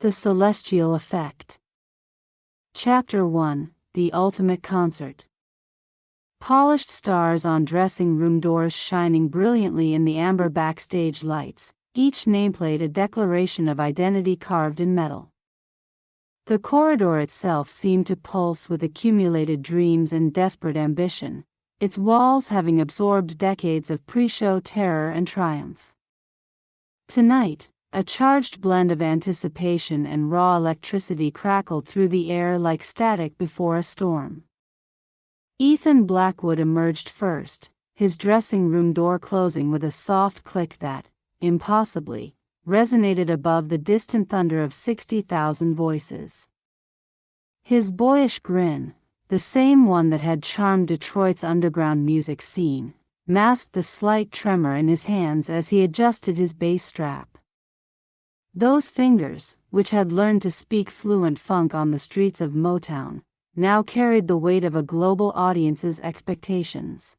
The Celestial Effect. Chapter 1: The Ultimate Concert. Polished stars on dressing room doors shining brilliantly in the amber backstage lights, each nameplate a declaration of identity carved in metal. The corridor itself seemed to pulse with accumulated dreams and desperate ambition, its walls having absorbed decades of pre-show terror and triumph. Tonight, a charged blend of anticipation and raw electricity crackled through the air like static before a storm. Ethan Blackwood emerged first, his dressing room door closing with a soft click that, impossibly, resonated above the distant thunder of 60,000 voices. His boyish grin, the same one that had charmed Detroit's underground music scene, masked the slight tremor in his hands as he adjusted his bass strap. Those fingers, which had learned to speak fluent funk on the streets of Motown, now carried the weight of a global audience's expectations.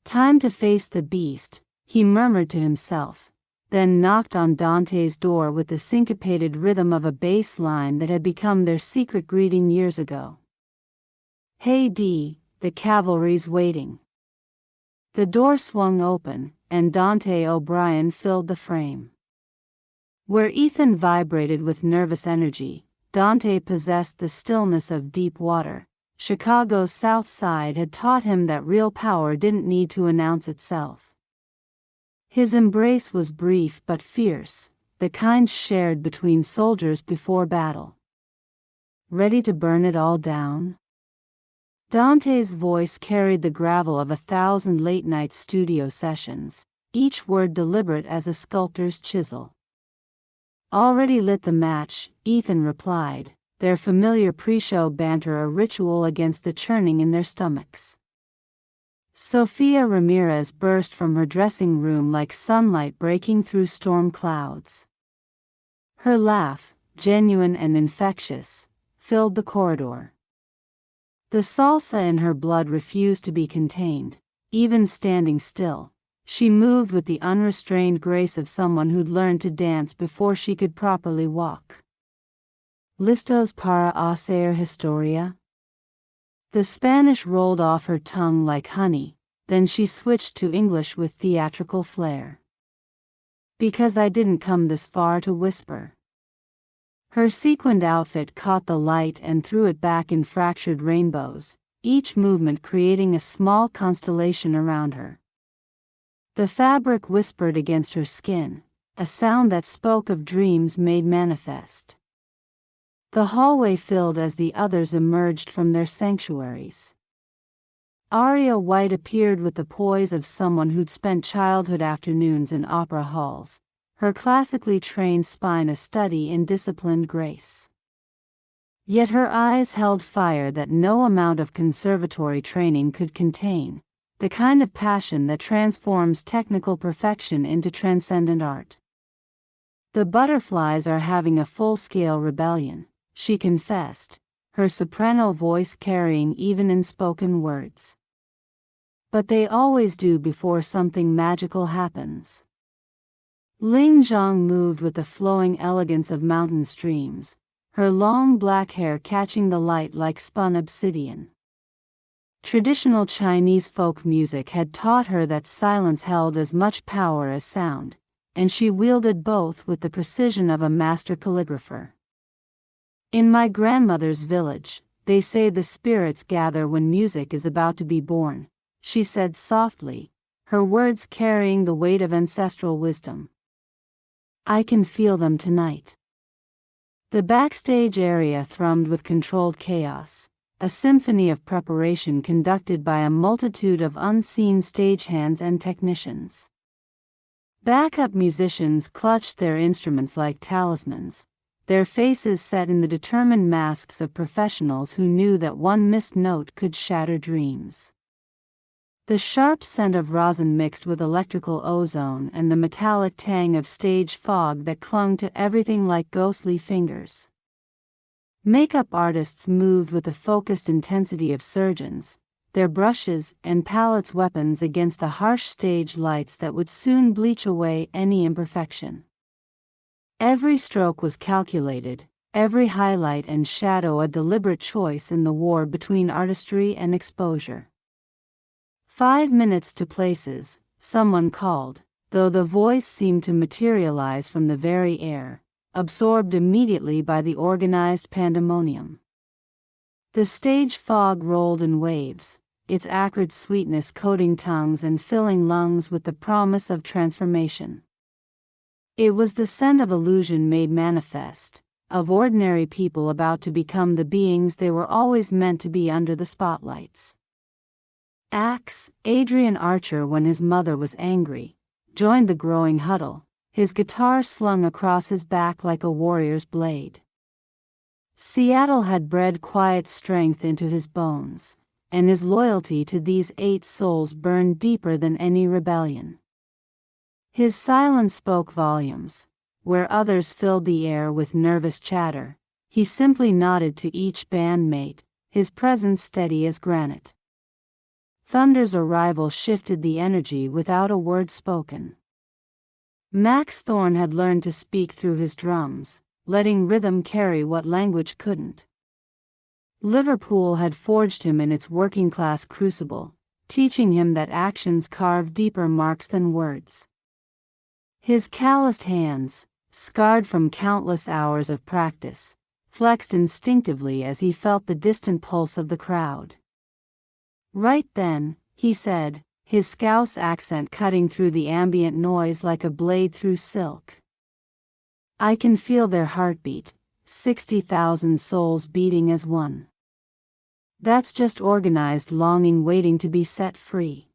"Time to face the beast," he murmured to himself, then knocked on Dante's door with the syncopated rhythm of a bass line that had become their secret greeting years ago. "Hey D, the cavalry's waiting." The door swung open, and Dante O'Brien filled the frame. Where Ethan vibrated with nervous energy, Dante possessed the stillness of deep water. Chicago's South Side had taught him that real power didn't need to announce itself. His embrace was brief but fierce, the kind shared between soldiers before battle. "Ready to burn it all down?" Dante's voice carried the gravel of 1,000 late-night studio sessions, each word deliberate as a sculptor's chisel. "Already lit the match," Ethan replied, their familiar pre-show banter a ritual against the churning in their stomachs. Sofia Ramirez burst from her dressing room like sunlight breaking through storm clouds. Her laugh, genuine and infectious, filled the corridor. The salsa in her blood refused to be contained, even standing still. She moved with the unrestrained grace of someone who'd learned to dance before she could properly walk. "Listos para hacer historia?" The Spanish rolled off her tongue like honey, then she switched to English with theatrical flair. "Because I didn't come this far to whisper." Her sequined outfit caught the light and threw it back in fractured rainbows, each movement creating a small constellation around her. The fabric whispered against her skin, a sound that spoke of dreams made manifest. The hallway filled as the others emerged from their sanctuaries. Aria White appeared with the poise of someone who'd spent childhood afternoons in opera halls, her classically trained spine a study in disciplined grace. Yet her eyes held fire that no amount of conservatory training could contain, the kind of passion that transforms technical perfection into transcendent art. "The butterflies are having a full-scale rebellion," she confessed, her soprano voice carrying even in spoken words. "But they always do before something magical happens." Ling moved with the flowing elegance of mountain streams, her long black hair catching the light like spun obsidian. Traditional Chinese folk music had taught her that silence held as much power as sound, and she wielded both with the precision of a master calligrapher. "In my grandmother's village, they say the spirits gather when music is about to be born," she said softly, her words carrying the weight of ancestral wisdom. "I can feel them tonight." The backstage area thrummed with controlled chaos, a symphony of preparation conducted by a multitude of unseen stagehands and technicians. Backup musicians clutched their instruments like talismans, their faces set in the determined masks of professionals who knew that one missed note could shatter dreams. The sharp scent of rosin mixed with electrical ozone and the metallic tang of stage fog that clung to everything like ghostly fingers. Makeup artists moved with the focused intensity of surgeons, their brushes and palettes weapons against the harsh stage lights that would soon bleach away any imperfection. Every stroke was calculated, every highlight and shadow a deliberate choice in the war between artistry and exposure. 5 minutes to places, someone called, though the voice seemed to materialize from the very air, absorbed immediately by the organized pandemonium. The stage fog rolled in waves, its acrid sweetness coating tongues and filling lungs with the promise of transformation. It was the scent of illusion made manifest, of ordinary people about to become the beings they were always meant to be under the spotlights. Axe, Adrian Archer, when his mother was angry, joined the growing huddle, his guitar slung across his back like a warrior's blade. Seattle had bred quiet strength into his bones, and his loyalty to these 8 souls burned deeper than any rebellion. His silence spoke volumes. Where others filled the air with nervous chatter, he simply nodded to each bandmate, his presence steady as granite. Thunder's arrival shifted the energy without a word spoken. Max Thorne had learned to speak through his drums, letting rhythm carry what language couldn't. Liverpool had forged him in its working-class crucible, teaching him that actions carve deeper marks than words. His calloused hands, scarred from countless hours of practice, flexed instinctively as he felt the distant pulse of the crowd. "Right then," he said, his Scouse accent cutting through the ambient noise like a blade through silk. "I can feel their heartbeat, 60,000 souls beating as one. That's just organized longing waiting to be set free."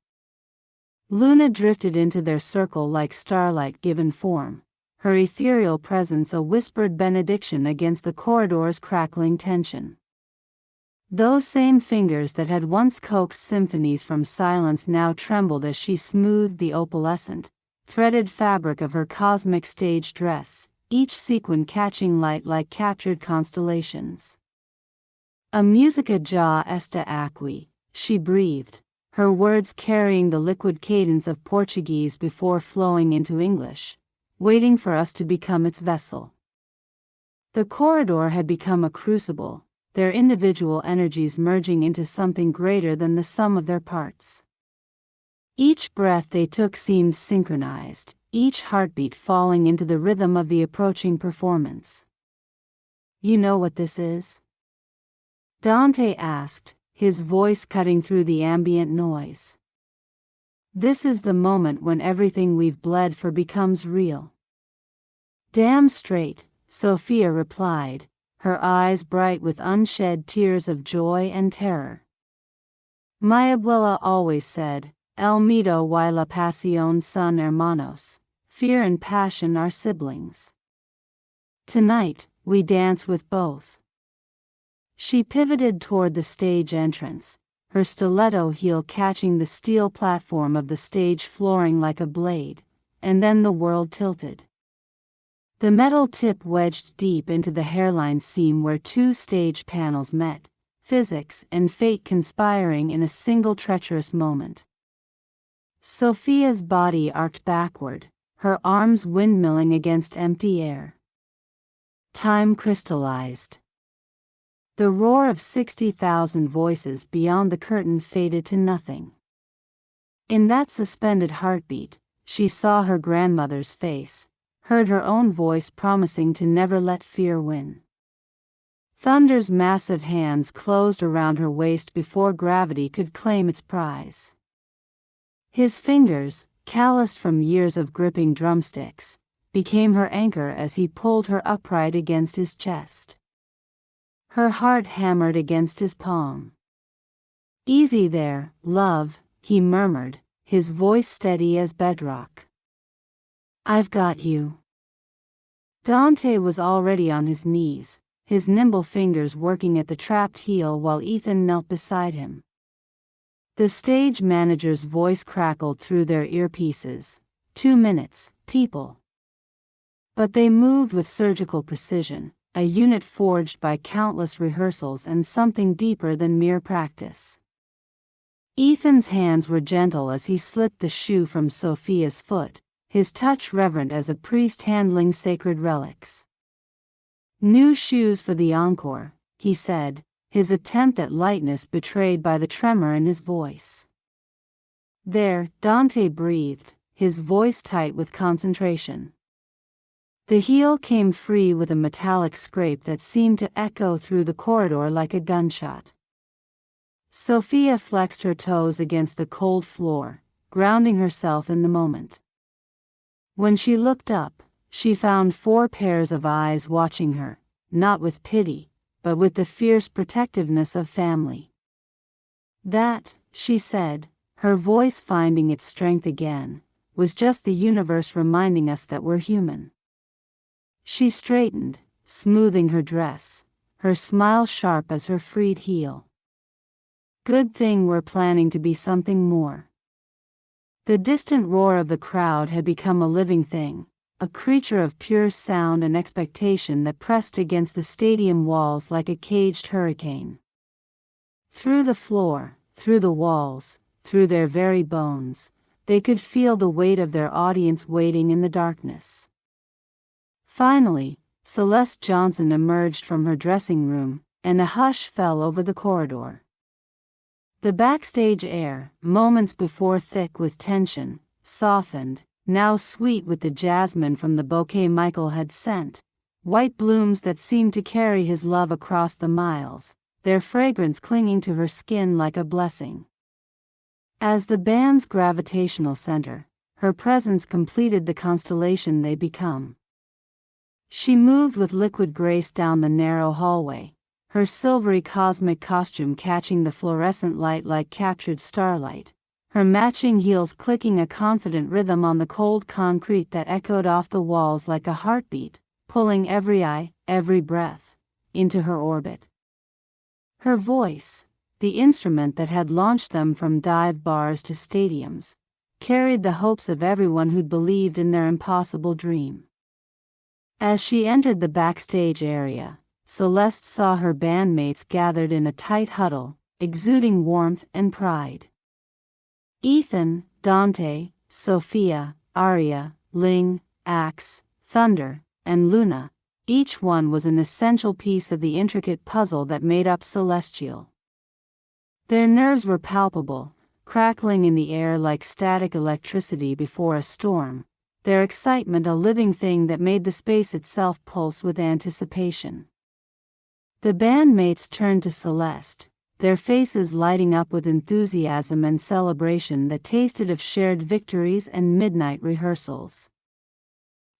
Luna drifted into their circle like starlight given form, her ethereal presence a whispered benediction against the corridor's crackling tension. Those same fingers that had once coaxed symphonies from silence now trembled as she smoothed the opalescent, threaded fabric of her cosmic stage dress, each sequin catching light like captured constellations. "A musica já está aqui," she breathed, her words carrying the liquid cadence of Portuguese before flowing into English, waiting for us to become its vessel. The corridor had become a crucible, their individual energies merging into something greater than the sum of their parts. Each breath they took seemed synchronized, each heartbeat falling into the rhythm of the approaching performance. "You know what this is?" Dante asked, his voice cutting through the ambient noise. "This is the moment when everything we've bled for becomes real." "Damn straight," Sofia replied, her eyes bright with unshed tears of joy and terror. "My abuela always said, el miedo y la pasión son hermanos, fear and passion are siblings. Tonight, we dance with both." She pivoted toward the stage entrance, her stiletto heel catching the steel platform of the stage flooring like a blade, and then the world tilted. The metal tip wedged deep into the hairline seam where 2 stage panels met, physics and fate conspiring in a single treacherous moment. Sofia's body arced backward, her arms windmilling against empty air. Time crystallized. The roar of 60,000 voices beyond the curtain faded to nothing. In that suspended heartbeat, she saw her grandmother's face, heard her own voice promising to never let fear win. Thunder's massive hands closed around her waist before gravity could claim its prize. His fingers, calloused from years of gripping drumsticks, became her anchor as he pulled her upright against his chest. Her heart hammered against his palm. "Easy there, love," he murmured, his voice steady as bedrock. "I've got you." Dante was already on his knees, his nimble fingers working at the trapped heel while Ethan knelt beside him. The stage manager's voice crackled through their earpieces. 2 minutes, people." But they moved with surgical precision, a unit forged by countless rehearsals and something deeper than mere practice. Ethan's hands were gentle as he slipped the shoe from Sofia's foot, his touch reverent as a priest handling sacred relics. "New shoes for the encore," he said, his attempt at lightness betrayed by the tremor in his voice. "There," Dante breathed, his voice tight with concentration. The heel came free with a metallic scrape that seemed to echo through the corridor like a gunshot. Sofia flexed her toes against the cold floor, grounding herself in the moment. When she looked up, she found 4 pairs of eyes watching her, not with pity, but with the fierce protectiveness of family. "That," she said, her voice finding its strength again, "was just the universe reminding us that we're human." She straightened, smoothing her dress, her smile sharp as her freed heel. "Good thing we're planning to be something more." The distant roar of the crowd had become a living thing, a creature of pure sound and expectation that pressed against the stadium walls like a caged hurricane. Through the floor, through the walls, through their very bones, they could feel the weight of their audience waiting in the darkness. Finally, Celeste Johnson emerged from her dressing room, and a hush fell over the corridor. The backstage air, moments before thick with tension, softened, now sweet with the jasmine from the bouquet Michael had sent, white blooms that seemed to carry his love across the miles, their fragrance clinging to her skin like a blessing. As the band's gravitational center, her presence completed the constellation they become. She moved with liquid grace down the narrow hallway, her silvery cosmic costume catching the fluorescent light like captured starlight, her matching heels clicking a confident rhythm on the cold concrete that echoed off the walls like a heartbeat, pulling every eye, every breath, into her orbit. Her voice, the instrument that had launched them from dive bars to stadiums, carried the hopes of everyone who'd believed in their impossible dream. As she entered the backstage area, Celeste saw her bandmates gathered in a tight huddle, exuding warmth and pride. Ethan, Dante, Sofia, Aria, Ling, Axe, Thunder, and Luna, each one was an essential piece of the intricate puzzle that made up Celestial. Their nerves were palpable, crackling in the air like static electricity before a storm, their excitement a living thing that made the space itself pulse with anticipation. The bandmates turned to Celeste, their faces lighting up with enthusiasm and celebration that tasted of shared victories and midnight rehearsals.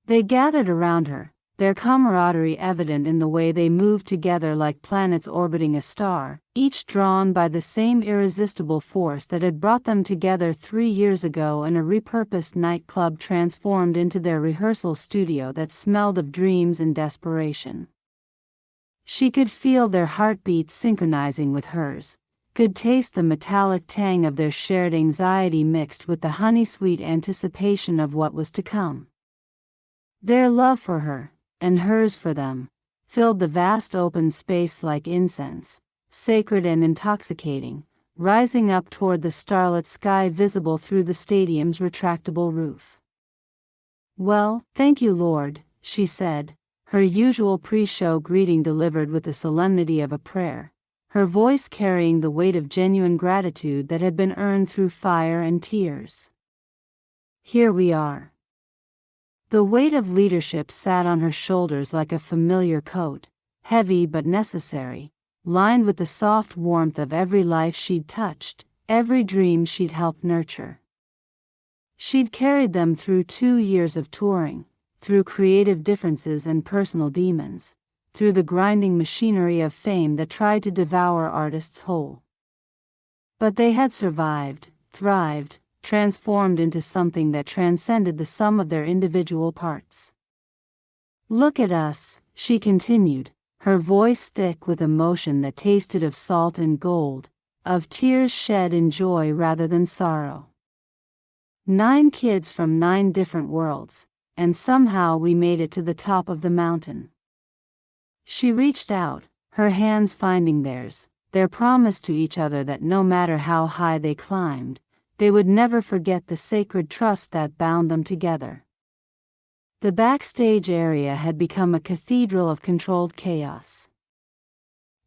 They gathered around her, their camaraderie evident in the way they moved together like planets orbiting a star, each drawn by the same irresistible force that had brought them together 3 years ago in a repurposed nightclub transformed into their rehearsal studio that smelled of dreams and desperation. She could feel their heartbeats synchronizing with hers, could taste the metallic tang of their shared anxiety mixed with the honey-sweet anticipation of what was to come. Their love for her, and hers for them, filled the vast open space like incense, sacred and intoxicating, rising up toward the starlit sky visible through the stadium's retractable roof. "Well, thank you, Lord," she said, her usual pre-show greeting delivered with the solemnity of a prayer, her voice carrying the weight of genuine gratitude that had been earned through fire and tears. "Here we are." The weight of leadership sat on her shoulders like a familiar coat, heavy but necessary, lined with the soft warmth of every life she'd touched, every dream she'd helped nurture. She'd carried them through 2 years of touring, through creative differences and personal demons, through the grinding machinery of fame that tried to devour artists whole. But they had survived, thrived, transformed into something that transcended the sum of their individual parts. "Look at us," she continued, her voice thick with emotion that tasted of salt and gold, of tears shed in joy rather than sorrow. 9 kids from 9 different worlds, and somehow we made it to the top of the mountain. She reached out, her hands finding theirs, their promise to each other that no matter how high they climbed, they would never forget the sacred trust that bound them together. The backstage area had become a cathedral of controlled chaos.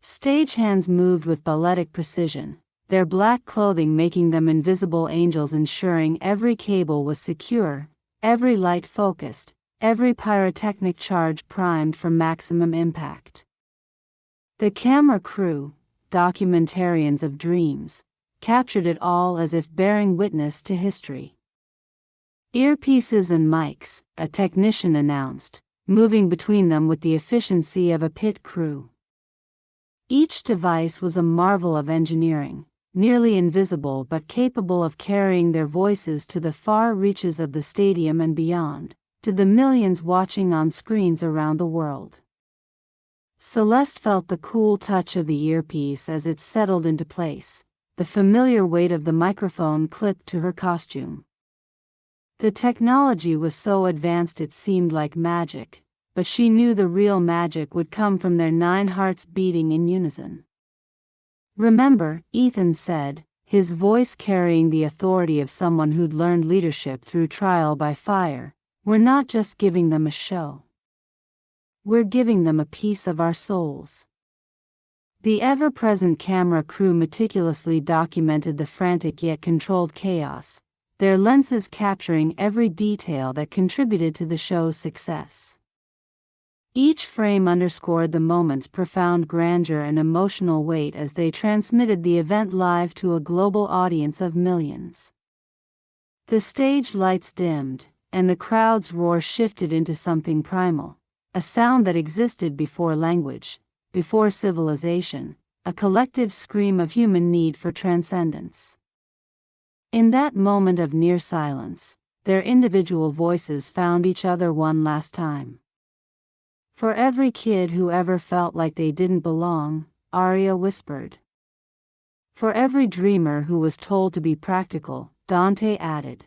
Stagehands moved with balletic precision, their black clothing making them invisible angels, ensuring every cable was secure, every light focused, every pyrotechnic charge primed for maximum impact. The camera crew, documentarians of dreams, captured it all as if bearing witness to history. Earpieces and mics, a technician announced, moving between them with the efficiency of a pit crew. Each device was a marvel of engineering, nearly invisible but capable of carrying their voices to the far reaches of the stadium and beyond, to the millions watching on screens around the world. Celeste felt the cool touch of the earpiece as it settled into place, the familiar weight of the microphone clipped to her costume. The technology was so advanced it seemed like magic, but she knew the real magic would come from their 9 hearts beating in unison. "Remember," Ethan said, his voice carrying the authority of someone who'd learned leadership through trial by fire, "we're not just giving them a show. We're giving them a piece of our souls." The ever-present camera crew meticulously documented the frantic yet controlled chaos, their lenses capturing every detail that contributed to the show's success. Each frame underscored the moment's profound grandeur and emotional weight as they transmitted the event live to a global audience of millions. The stage lights dimmed, and the crowd's roar shifted into something primal, a sound that existed before language, before civilization, a collective scream of human need for transcendence. In that moment of near silence, their individual voices found each other one last time. "For every kid who ever felt like they didn't belong," Aria whispered. "For every dreamer who was told to be practical," Dante added.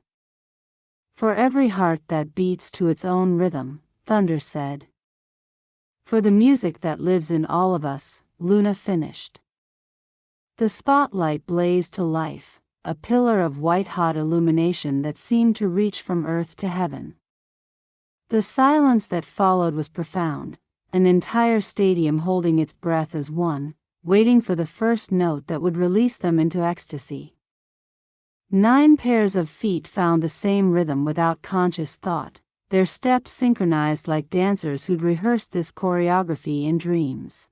"For every heart that beats to its own rhythm," Thunder said. "For the music that lives in all of us," Luna finished. The spotlight blazed to life, a pillar of white-hot illumination that seemed to reach from earth to heaven. The silence that followed was profound, an entire stadium holding its breath as one, waiting for the first note that would release them into ecstasy. 9 pairs of feet found the same rhythm without conscious thought, their steps synchronized like dancers who'd rehearsed this choreography in dreams.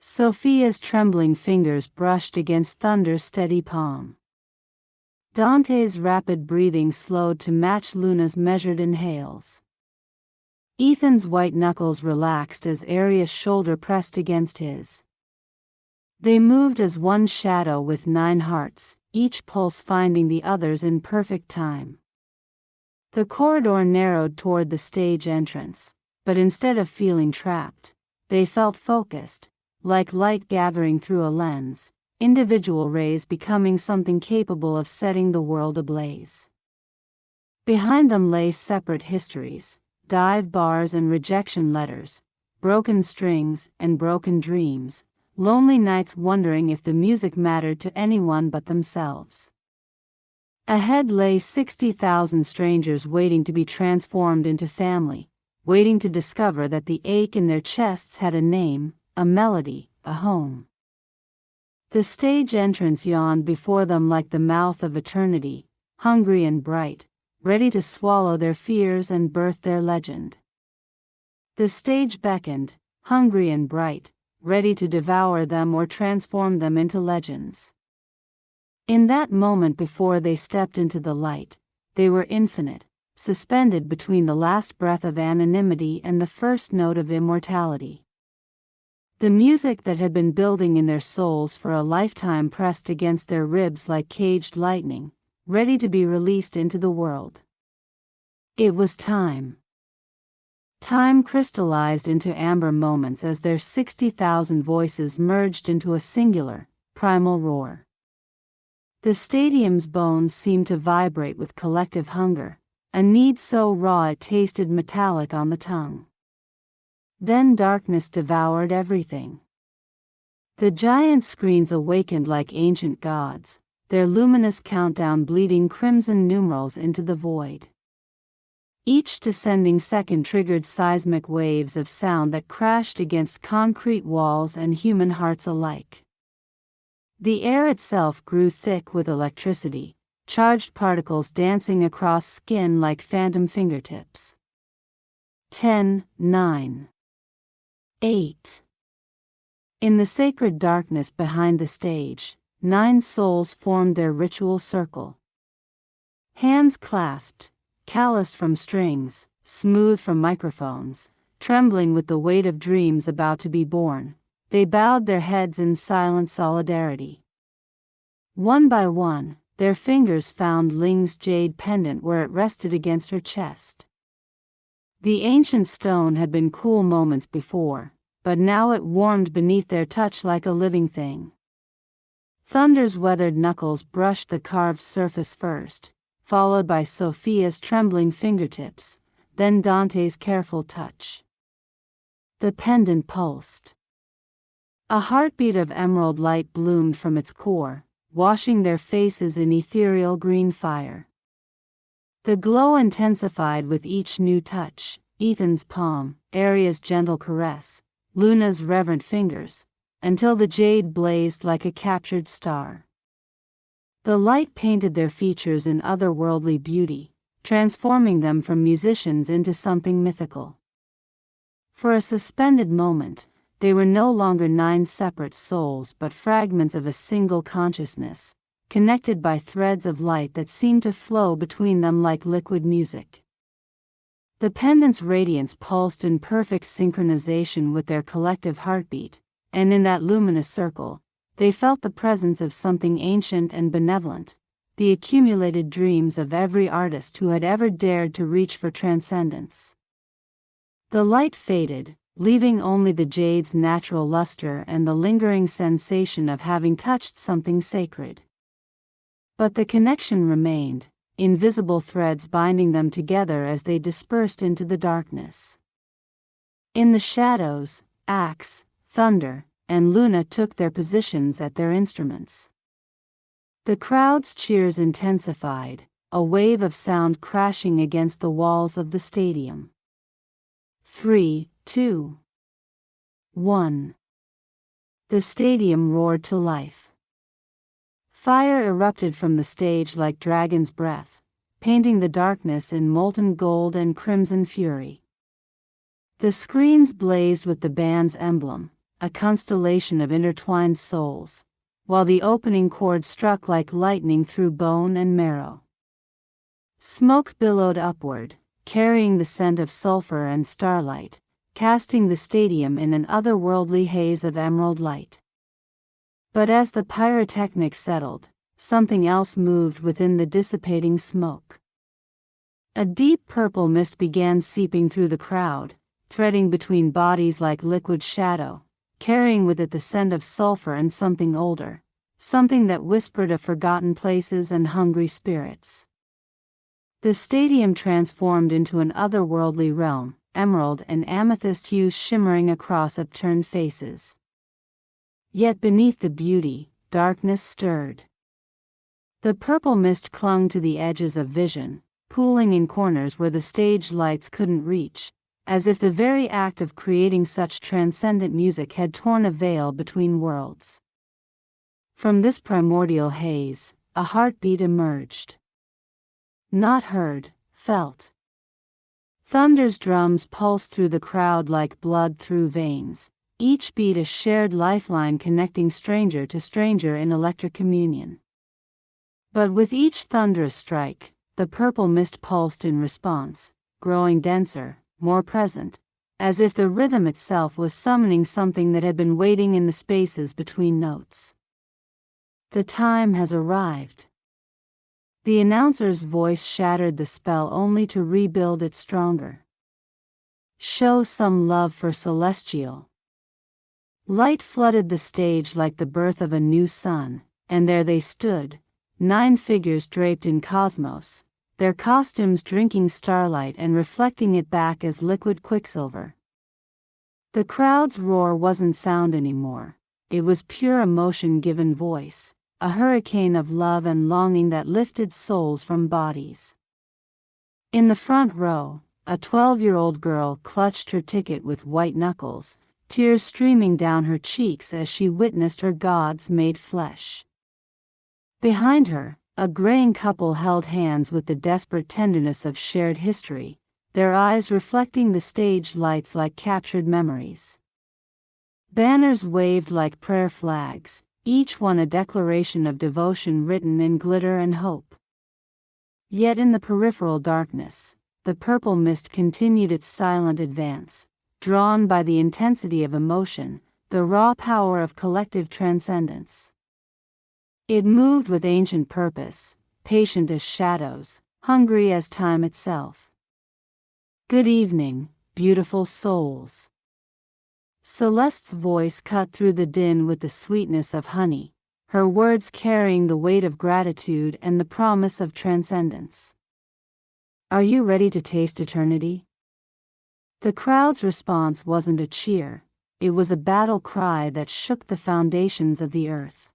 Sofia's trembling fingers brushed against Thunder's steady palm. Dante's rapid breathing slowed to match Luna's measured inhales. Ethan's white knuckles relaxed as Aria's shoulder pressed against his. They moved as one shadow with 9 hearts, each pulse finding the others in perfect time. The corridor narrowed toward the stage entrance, but instead of feeling trapped, they felt focused, like light gathering through a lens, individual rays becoming something capable of setting the world ablaze. Behind them lay separate histories, dive bars and rejection letters, broken strings and broken dreams, lonely nights wondering if the music mattered to anyone but themselves. Ahead lay 60,000 strangers waiting to be transformed into family, waiting to discover that the ache in their chests had a name, a melody, a home. The stage entrance yawned before them like the mouth of eternity, hungry and bright, ready to swallow their fears and birth their legend. The stage beckoned, hungry and bright, ready to devour them or transform them into legends. In that moment before they stepped into the light, they were infinite, suspended between the last breath of anonymity and the first note of immortality. The music that had been building in their souls for a lifetime pressed against their ribs like caged lightning, ready to be released into the world. It was time. Time crystallized into amber moments as their 60,000 voices merged into a singular, primal roar. The stadium's bones seemed to vibrate with collective hunger, a need so raw it tasted metallic on the tongue. Then darkness devoured everything. The giant screens awakened like ancient gods, their luminous countdown bleeding crimson numerals into the void. Each descending second triggered seismic waves of sound that crashed against concrete walls and human hearts alike. The air itself grew thick with electricity, charged particles dancing across skin like phantom fingertips. 10, 9, 8. In the sacred darkness behind the stage, 9 souls formed their ritual circle. Hands clasped, calloused from strings, smooth from microphones, trembling with the weight of dreams about to be born, they bowed their heads in silent solidarity. One by one, their fingers found Ling's jade pendant where it rested against her chest. The ancient stone had been cool moments before, but now it warmed beneath their touch like a living thing. Thunder's weathered knuckles brushed the carved surface first, followed by Sofia's trembling fingertips, then Dante's careful touch. The pendant pulsed. A heartbeat of emerald light bloomed from its core, washing their faces in ethereal green fire. The glow intensified with each new touch, Ethan's palm, Aria's gentle caress, Luna's reverent fingers, until the jade blazed like a captured star. The light painted their features in otherworldly beauty, transforming them from musicians into something mythical. For a suspended moment, they were no longer 9 separate souls but fragments of a single consciousness, connected by threads of light that seemed to flow between them like liquid music. The pendant's radiance pulsed in perfect synchronization with their collective heartbeat, and in that luminous circle, they felt the presence of something ancient and benevolent, the accumulated dreams of every artist who had ever dared to reach for transcendence. The light faded, leaving only the jade's natural luster and the lingering sensation of having touched something sacred. But the connection remained, invisible threads binding them together as they dispersed into the darkness. In the shadows, Axe, Thunder, and Luna took their positions at their instruments. The crowd's cheers intensified, a wave of sound crashing against the walls of the stadium. 3, 2, 1. The stadium roared to life. Fire erupted from the stage like dragon's breath, painting the darkness in molten gold and crimson fury. The screens blazed with the band's emblem, a constellation of intertwined souls, while the opening chord struck like lightning through bone and marrow. Smoke billowed upward, carrying the scent of sulfur and starlight, casting the stadium in an otherworldly haze of emerald light. But as the pyrotechnics settled, something else moved within the dissipating smoke. A deep purple mist began seeping through the crowd, threading between bodies like liquid shadow, carrying with it the scent of sulfur and something older, something that whispered of forgotten places and hungry spirits. The stadium transformed into an otherworldly realm, emerald and amethyst hues shimmering across upturned faces. Yet beneath the beauty, darkness stirred. The purple mist clung to the edges of vision, pooling in corners where the stage lights couldn't reach, as if the very act of creating such transcendent music had torn a veil between worlds. From this primordial haze, a heartbeat emerged. Not heard, felt. Thunder's drums pulsed through the crowd like blood through veins, each beat a shared lifeline connecting stranger to stranger in electric communion. But with each thunderous strike, the purple mist pulsed in response, growing denser, more present, as if the rhythm itself was summoning something that had been waiting in the spaces between notes. The time has arrived. The announcer's voice shattered the spell only to rebuild it stronger. Show some love for Celestial. Light flooded the stage like the birth of a new sun, and there they stood, 9 figures draped in cosmos, their costumes drinking starlight and reflecting it back as liquid quicksilver. The crowd's roar wasn't sound anymore, it was pure emotion given voice, a hurricane of love and longing that lifted souls from bodies. In the front row, a 12-year-old girl clutched her ticket with white knuckles, tears streaming down her cheeks as she witnessed her gods made flesh. Behind her, a graying couple held hands with the desperate tenderness of shared history, their eyes reflecting the stage lights like captured memories. Banners waved like prayer flags, each one a declaration of devotion written in glitter and hope. Yet in the peripheral darkness, the purple mist continued its silent advance, drawn by the intensity of emotion, the raw power of collective transcendence. It moved with ancient purpose, patient as shadows, hungry as time itself. Good evening, beautiful souls. Celeste's voice cut through the din with the sweetness of honey, her words carrying the weight of gratitude and the promise of transcendence. Are you ready to taste eternity? The crowd's response wasn't a cheer, it was a battle cry that shook the foundations of the earth.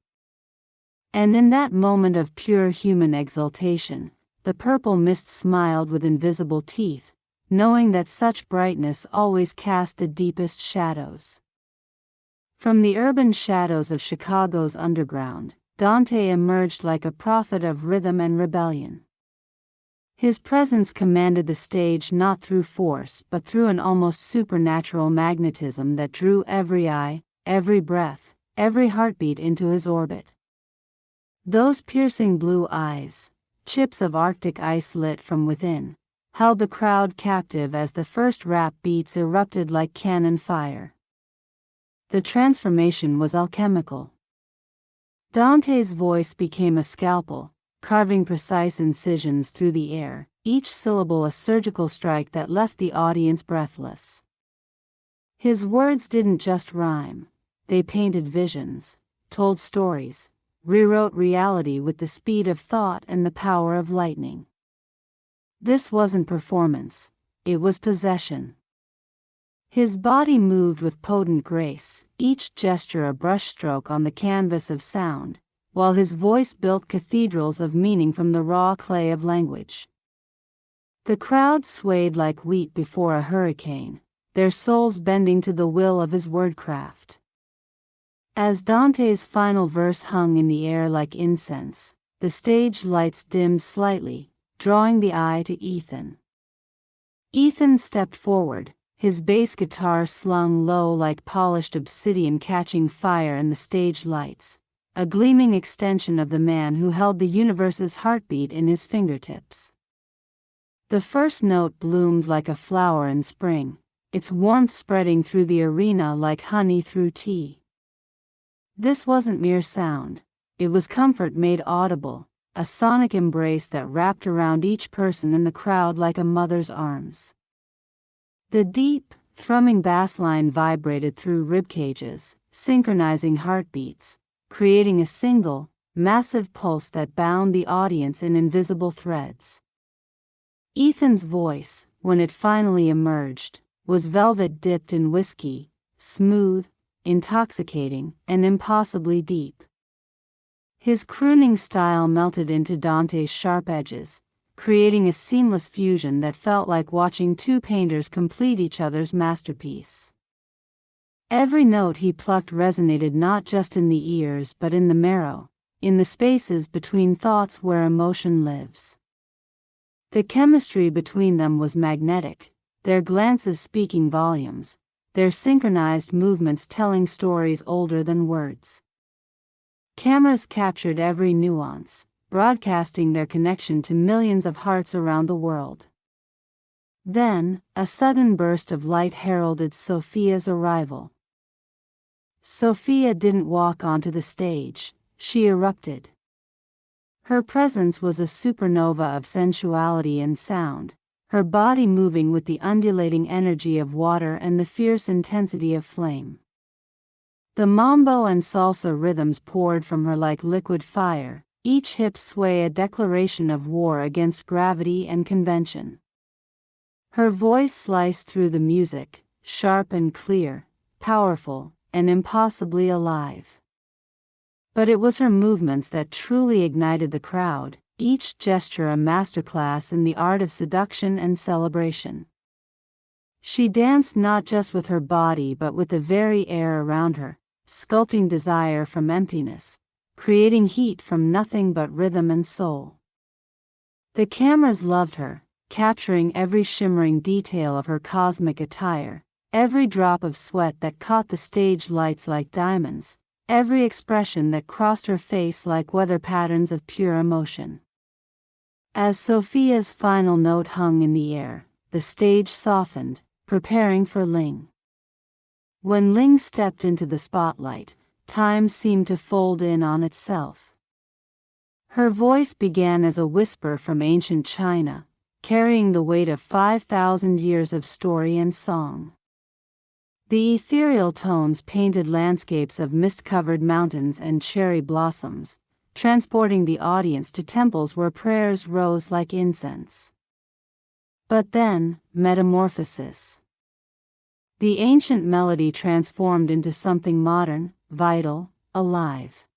And in that moment of pure human exultation, the purple mist smiled with invisible teeth, knowing that such brightness always cast the deepest shadows. From the urban shadows of Chicago's underground, Dante emerged like a prophet of rhythm and rebellion. His presence commanded the stage not through force but through an almost supernatural magnetism that drew every eye, every breath, every heartbeat into his orbit. Those piercing blue eyes, chips of Arctic ice lit from within, held the crowd captive as the first rap beats erupted like cannon fire. The transformation was alchemical. Dante's voice became a scalpel, carving precise incisions through the air, each syllable a surgical strike that left the audience breathless. His words didn't just rhyme, they painted visions, told stories, rewrote reality with the speed of thought and the power of lightning. This wasn't performance, it was possession. His body moved with potent grace, each gesture a brushstroke on the canvas of sound, while his voice built cathedrals of meaning from the raw clay of language. The crowd swayed like wheat before a hurricane, their souls bending to the will of his wordcraft. As Dante's final verse hung in the air like incense, the stage lights dimmed slightly, drawing the eye to Ethan. Ethan stepped forward, his bass guitar slung low like polished obsidian catching fire in the stage lights, a gleaming extension of the man who held the universe's heartbeat in his fingertips. The first note bloomed like a flower in spring, its warmth spreading through the arena like honey through tea. This wasn't mere sound, it was comfort made audible, a sonic embrace that wrapped around each person in the crowd like a mother's arms. The deep, thrumming bass line vibrated through ribcages, synchronizing heartbeats, creating a single, massive pulse that bound the audience in invisible threads. Ethan's voice, when it finally emerged, was velvet dipped in whiskey, smooth, intoxicating, and impossibly deep. His crooning style melted into Dante's sharp edges, creating a seamless fusion that felt like watching two painters complete each other's masterpiece. Every note he plucked resonated not just in the ears but in the marrow, in the spaces between thoughts where emotion lives. The chemistry between them was magnetic, their glances speaking volumes, their synchronized movements telling stories older than words. Cameras captured every nuance, broadcasting their connection to millions of hearts around the world. Then, a sudden burst of light heralded Sofia's arrival. Sofia didn't walk onto the stage, she erupted. Her presence was a supernova of sensuality and sound, her body moving with the undulating energy of water and the fierce intensity of flame. The mambo and salsa rhythms poured from her like liquid fire, each hip sway a declaration of war against gravity and convention. Her voice sliced through the music, sharp and clear, powerful, and impossibly alive. But it was her movements that truly ignited the crowd, each gesture a masterclass in the art of seduction and celebration. She danced not just with her body but with the very air around her, sculpting desire from emptiness, creating heat from nothing but rhythm and soul. The cameras loved her, capturing every shimmering detail of her cosmic attire, every drop of sweat that caught the stage lights like diamonds, every expression that crossed her face like weather patterns of pure emotion. As Sofia's final note hung in the air, the stage softened, preparing for Ling. When Ling stepped into the spotlight, time seemed to fold in on itself. Her voice began as a whisper from ancient China, carrying the weight of 5,000 years of story and song. The ethereal tones painted landscapes of mist-covered mountains and cherry blossoms, transporting the audience to temples where prayers rose like incense. But then, metamorphosis. The ancient melody transformed into something modern, vital, alive.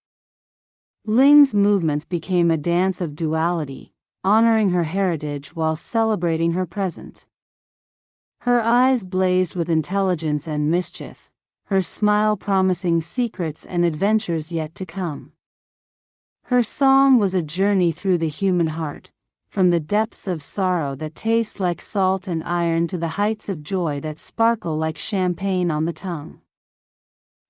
Ling's movements became a dance of duality, honoring her heritage while celebrating her present. Her eyes blazed with intelligence and mischief, her smile promising secrets and adventures yet to come. Her song was a journey through the human heart, from the depths of sorrow that taste like salt and iron to the heights of joy that sparkle like champagne on the tongue.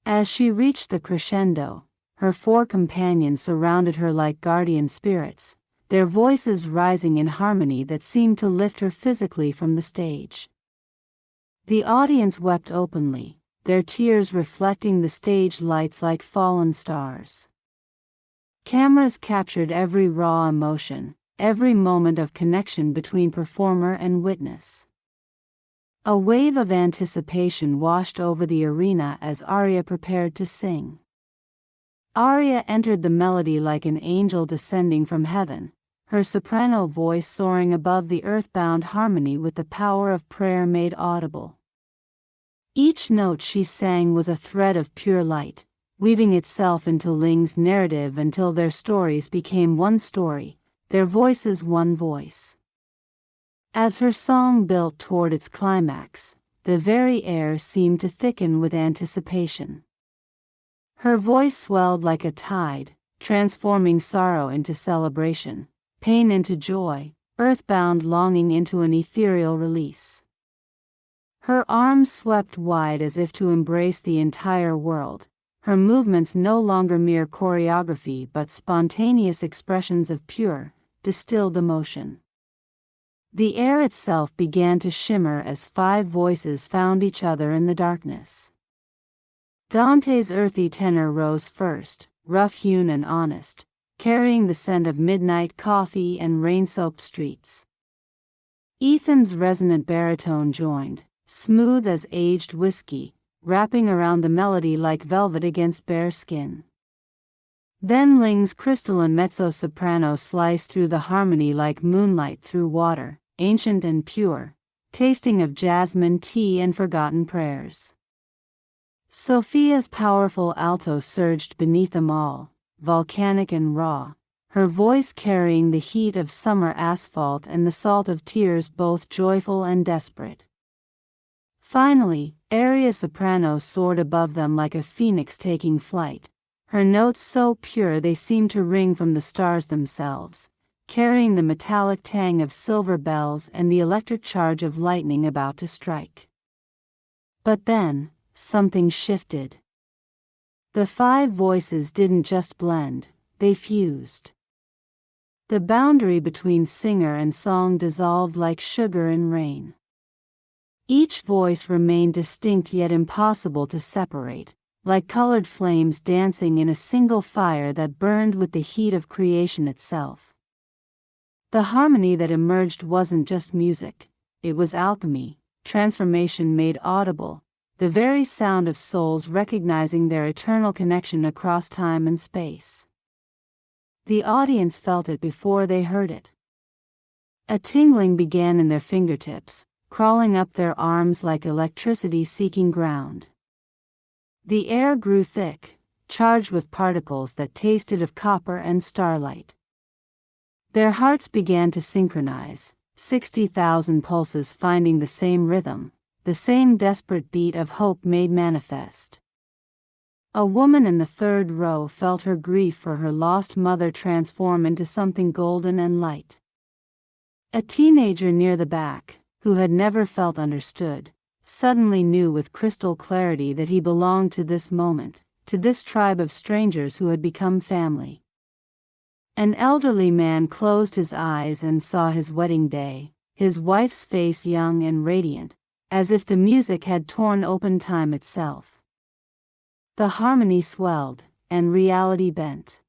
As she reached the crescendo, her four companions surrounded her like guardian spirits, their voices rising in harmony that seemed to lift her physically from the stage. The audience wept openly, their tears reflecting the stage lights like fallen stars. Cameras captured every raw emotion, every moment of connection between performer and witness. A wave of anticipation washed over the arena as Aria prepared to sing. Aria entered the melody like an angel descending from heaven, her soprano voice soaring above the earthbound harmony with the power of prayer made audible. Each note she sang was a thread of pure light, weaving itself into Ling's narrative until their stories became one story, their voices one voice. As her song built toward its climax, the very air seemed to thicken with anticipation. Her voice swelled like a tide, transforming sorrow into celebration, pain into joy, earthbound longing into an ethereal release. Her arms swept wide as if to embrace the entire world, her movements no longer mere choreography but spontaneous expressions of pure, distilled emotion. The air itself began to shimmer as five voices found each other in the darkness. Dante's earthy tenor rose first, rough-hewn and honest, carrying the scent of midnight coffee and rain-soaked streets. Ethan's resonant baritone joined, smooth as aged whiskey, wrapping around the melody like velvet against bare skin. Then Ling's crystalline mezzo-soprano sliced through the harmony like moonlight through water, ancient and pure, tasting of jasmine tea and forgotten prayers. Sofia's powerful alto surged beneath them all, volcanic and raw, her voice carrying the heat of summer asphalt and the salt of tears, both joyful and desperate. Finally, Aria's soprano soared above them like a phoenix taking flight, her notes so pure they seemed to ring from the stars themselves, carrying the metallic tang of silver bells and the electric charge of lightning about to strike. But then, something shifted. The five voices didn't just blend, they fused. The boundary between singer and song dissolved like sugar in rain. Each voice remained distinct yet impossible to separate, like colored flames dancing in a single fire that burned with the heat of creation itself. The harmony that emerged wasn't just music, it was alchemy, transformation made audible, the very sound of souls recognizing their eternal connection across time and space. The audience felt it before they heard it. A tingling began in their fingertips, crawling up their arms like electricity seeking ground. The air grew thick, charged with particles that tasted of copper and starlight. Their hearts began to synchronize, 60,000 pulses finding the same rhythm, the same desperate beat of hope made manifest. A woman in the third row felt her grief for her lost mother transform into something golden and light. A teenager near the back, who had never felt understood, suddenly knew with crystal clarity that he belonged to this moment, to this tribe of strangers who had become family. An elderly man closed his eyes and saw his wedding day, his wife's face young and radiant, as if the music had torn open time itself. The harmony swelled, and reality bent.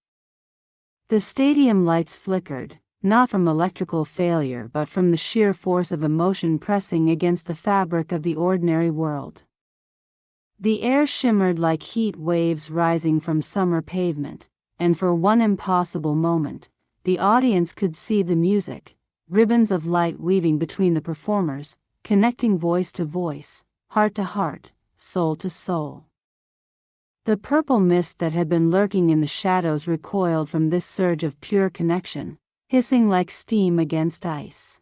The stadium lights flickered, not from electrical failure but from the sheer force of emotion pressing against the fabric of the ordinary world. The air shimmered like heat waves rising from summer pavement, and for one impossible moment, the audience could see the music, ribbons of light weaving between the performers, connecting voice to voice, heart to heart, soul to soul. The purple mist that had been lurking in the shadows recoiled from this surge of pure connection, hissing like steam against ice.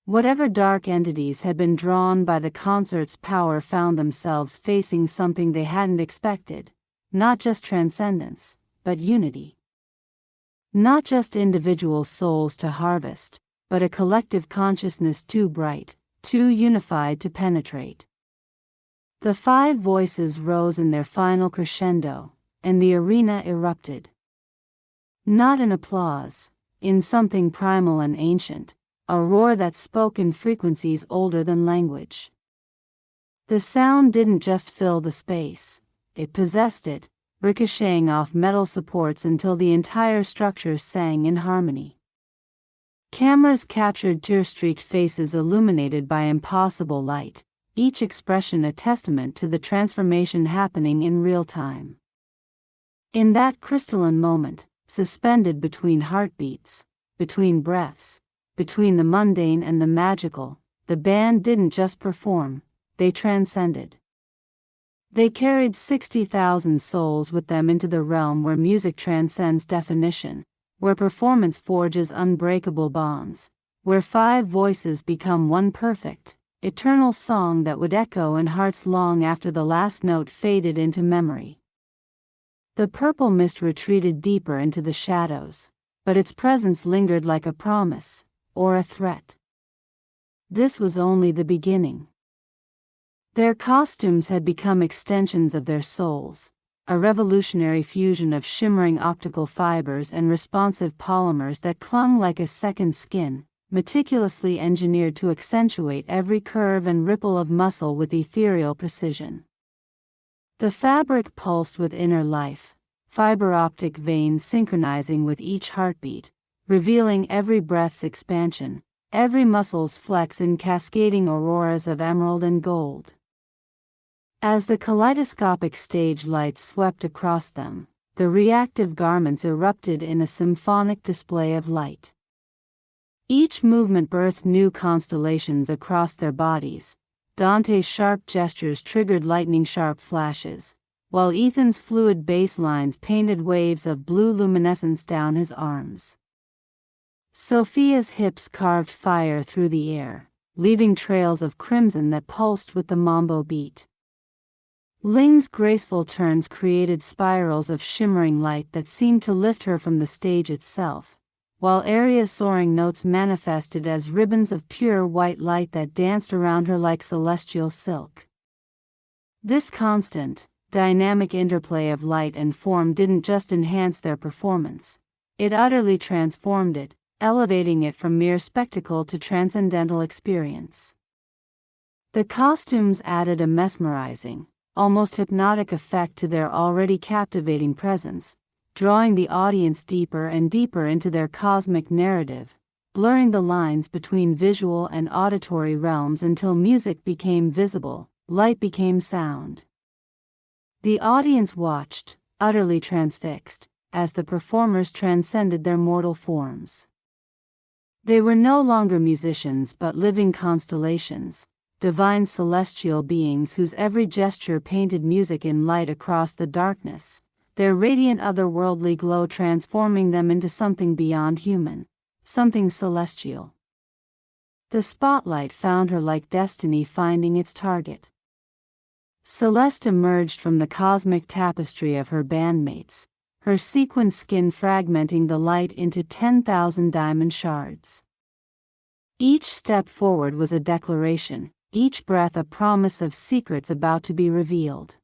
Whatever dark entities had been drawn by the concert's power found themselves facing something they hadn't expected, not just transcendence, but unity. Not just individual souls to harvest, but a collective consciousness too bright, too unified to penetrate. The 5 voices rose in their final crescendo, and the arena erupted. Not in applause, in something primal and ancient, a roar that spoke in frequencies older than language. The sound didn't just fill the space, it possessed it, ricocheting off metal supports until the entire structure sang in harmony. Cameras captured tear-streaked faces illuminated by impossible light, each expression a testament to the transformation happening in real time. In that crystalline moment, suspended between heartbeats, between breaths, between the mundane and the magical, the band didn't just perform, they transcended. They carried 60,000 souls with them into the realm where music transcends definition, where performance forges unbreakable bonds, where 5 voices become one perfect, eternal song that would echo in hearts long after the last note faded into memory. The purple mist retreated deeper into the shadows, but its presence lingered like a promise, or a threat. This was only the beginning. Their costumes had become extensions of their souls, a revolutionary fusion of shimmering optical fibers and responsive polymers that clung like a second skin, meticulously engineered to accentuate every curve and ripple of muscle with ethereal precision. The fabric pulsed with inner life, fiber optic veins synchronizing with each heartbeat, revealing every breath's expansion, every muscle's flex in cascading auroras of emerald and gold. As the kaleidoscopic stage lights swept across them, the reactive garments erupted in a symphonic display of light. Each movement birthed new constellations across their bodies. Dante's sharp gestures triggered lightning-sharp flashes, while Ethan's fluid bass lines painted waves of blue luminescence down his arms. Sofia's hips carved fire through the air, leaving trails of crimson that pulsed with the mambo beat. Ling's graceful turns created spirals of shimmering light that seemed to lift her from the stage itself, while Aria's soaring notes manifested as ribbons of pure white light that danced around her like celestial silk. This constant, dynamic interplay of light and form didn't just enhance their performance, it utterly transformed it, elevating it from mere spectacle to transcendental experience. The costumes added a mesmerizing, almost hypnotic effect to their already captivating presence, drawing the audience deeper and deeper into their cosmic narrative, blurring the lines between visual and auditory realms until music became visible, light became sound. The audience watched, utterly transfixed, as the performers transcended their mortal forms. They were no longer musicians but living constellations, divine celestial beings whose every gesture painted music in light across the darkness, their radiant otherworldly glow transforming them into something beyond human, something celestial. The spotlight found her like destiny finding its target. Celeste emerged from the cosmic tapestry of her bandmates, her sequined skin fragmenting the light into 10,000 diamond shards. Each step forward was a declaration, each breath a promise of secrets about to be revealed.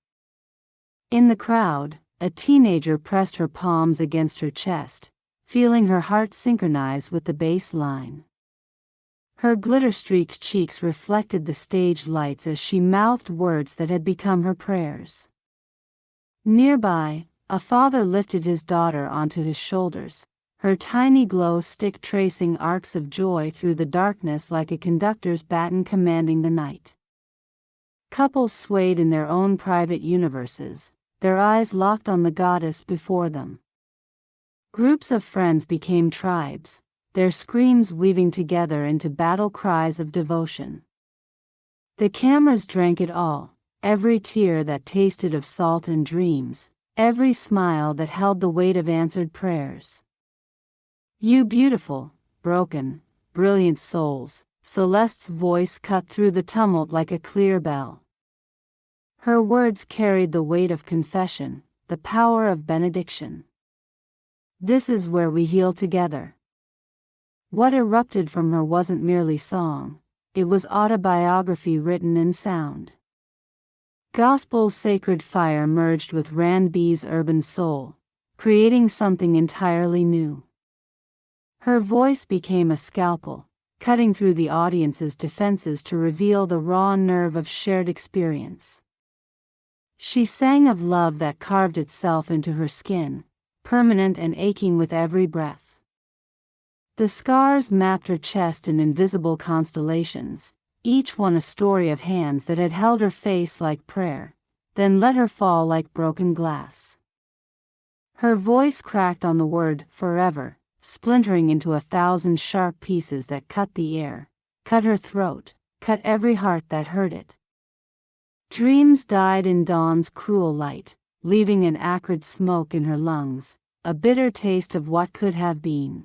In the crowd, a teenager pressed her palms against her chest, feeling her heart synchronize with the bass line. Her glitter-streaked cheeks reflected the stage lights as she mouthed words that had become her prayers. Nearby, a father lifted his daughter onto his shoulders, her tiny glow stick tracing arcs of joy through the darkness like a conductor's baton commanding the night. Couples swayed in their own private universes, their eyes locked on the goddess before them. Groups of friends became tribes, their screams weaving together into battle cries of devotion. The cameras drank it all, every tear that tasted of salt and dreams, every smile that held the weight of answered prayers. You beautiful, broken, brilliant souls, Celeste's voice cut through the tumult like a clear bell. Her words carried the weight of confession, the power of benediction. This is where we heal together. What erupted from her wasn't merely song, it was autobiography written in sound. Gospel's sacred fire merged with Ranb's urban soul, creating something entirely new. Her voice became a scalpel, cutting through the audience's defenses to reveal the raw nerve of shared experience. She sang of love that carved itself into her skin, permanent and aching with every breath. The scars mapped her chest in invisible constellations, each one a story of hands that had held her face like prayer, then let her fall like broken glass. Her voice cracked on the word forever, splintering into 1,000 sharp pieces that cut the air, cut her throat, cut every heart that heard it. Dreams died in dawn's cruel light, leaving an acrid smoke in her lungs, a bitter taste of what could have been.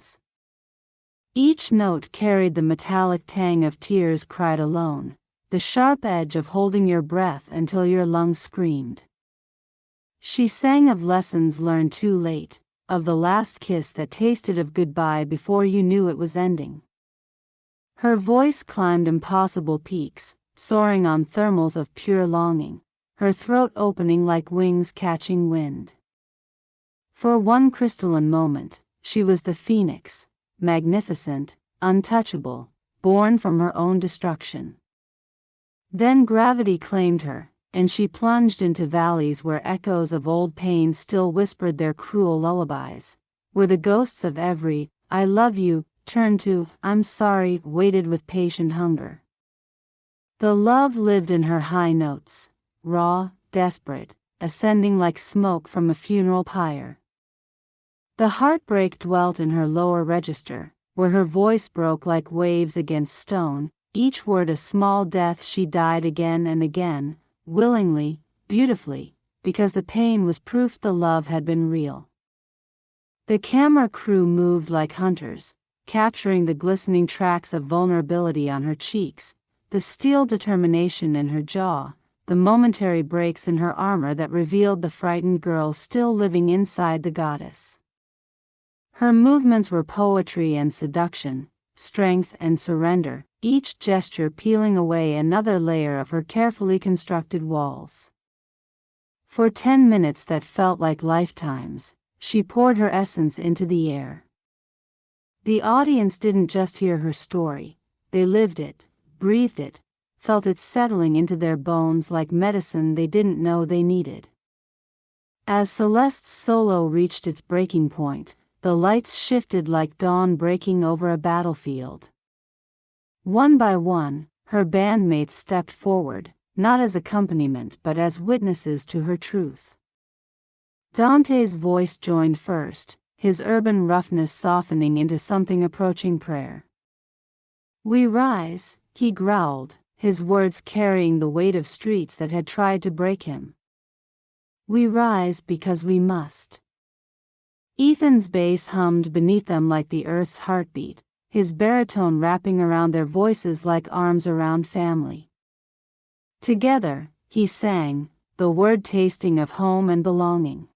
Each note carried the metallic tang of tears cried alone, the sharp edge of holding your breath until your lungs screamed. She sang of lessons learned too late, of the last kiss that tasted of goodbye before you knew it was ending. Her voice climbed impossible peaks, soaring on thermals of pure longing, her throat opening like wings catching wind. For one crystalline moment, she was the phoenix, magnificent, untouchable, born from her own destruction. Then gravity claimed her, and she plunged into valleys where echoes of old pain still whispered their cruel lullabies, where the ghosts of every "I love you" turned to "I'm sorry" waited with patient hunger. The love lived in her high notes, raw, desperate, ascending like smoke from a funeral pyre. The heartbreak dwelt in her lower register, where her voice broke like waves against stone, each word a small death. She died again and again, willingly, beautifully, because the pain was proof the love had been real. The camera crew moved like hunters, capturing the glistening tracks of vulnerability on her cheeks, the steel determination in her jaw, the momentary breaks in her armor that revealed the frightened girl still living inside the goddess. Her movements were poetry and seduction, strength and surrender, each gesture peeling away another layer of her carefully constructed walls. For 10 minutes that felt like lifetimes, she poured her essence into the air. The audience didn't just hear her story, they lived it, breathed it, felt it settling into their bones like medicine they didn't know they needed. As Celeste's solo reached its breaking point, the lights shifted like dawn breaking over a battlefield. One by one, her bandmates stepped forward, not as accompaniment but as witnesses to her truth. Dante's voice joined first, his urban roughness softening into something approaching prayer. "We rise," he growled, his words carrying the weight of streets that had tried to break him. We rise because we must. Ethan's bass hummed beneath them like the earth's heartbeat, his baritone wrapping around their voices like arms around family. Together, he sang, the word tasting of home and belonging.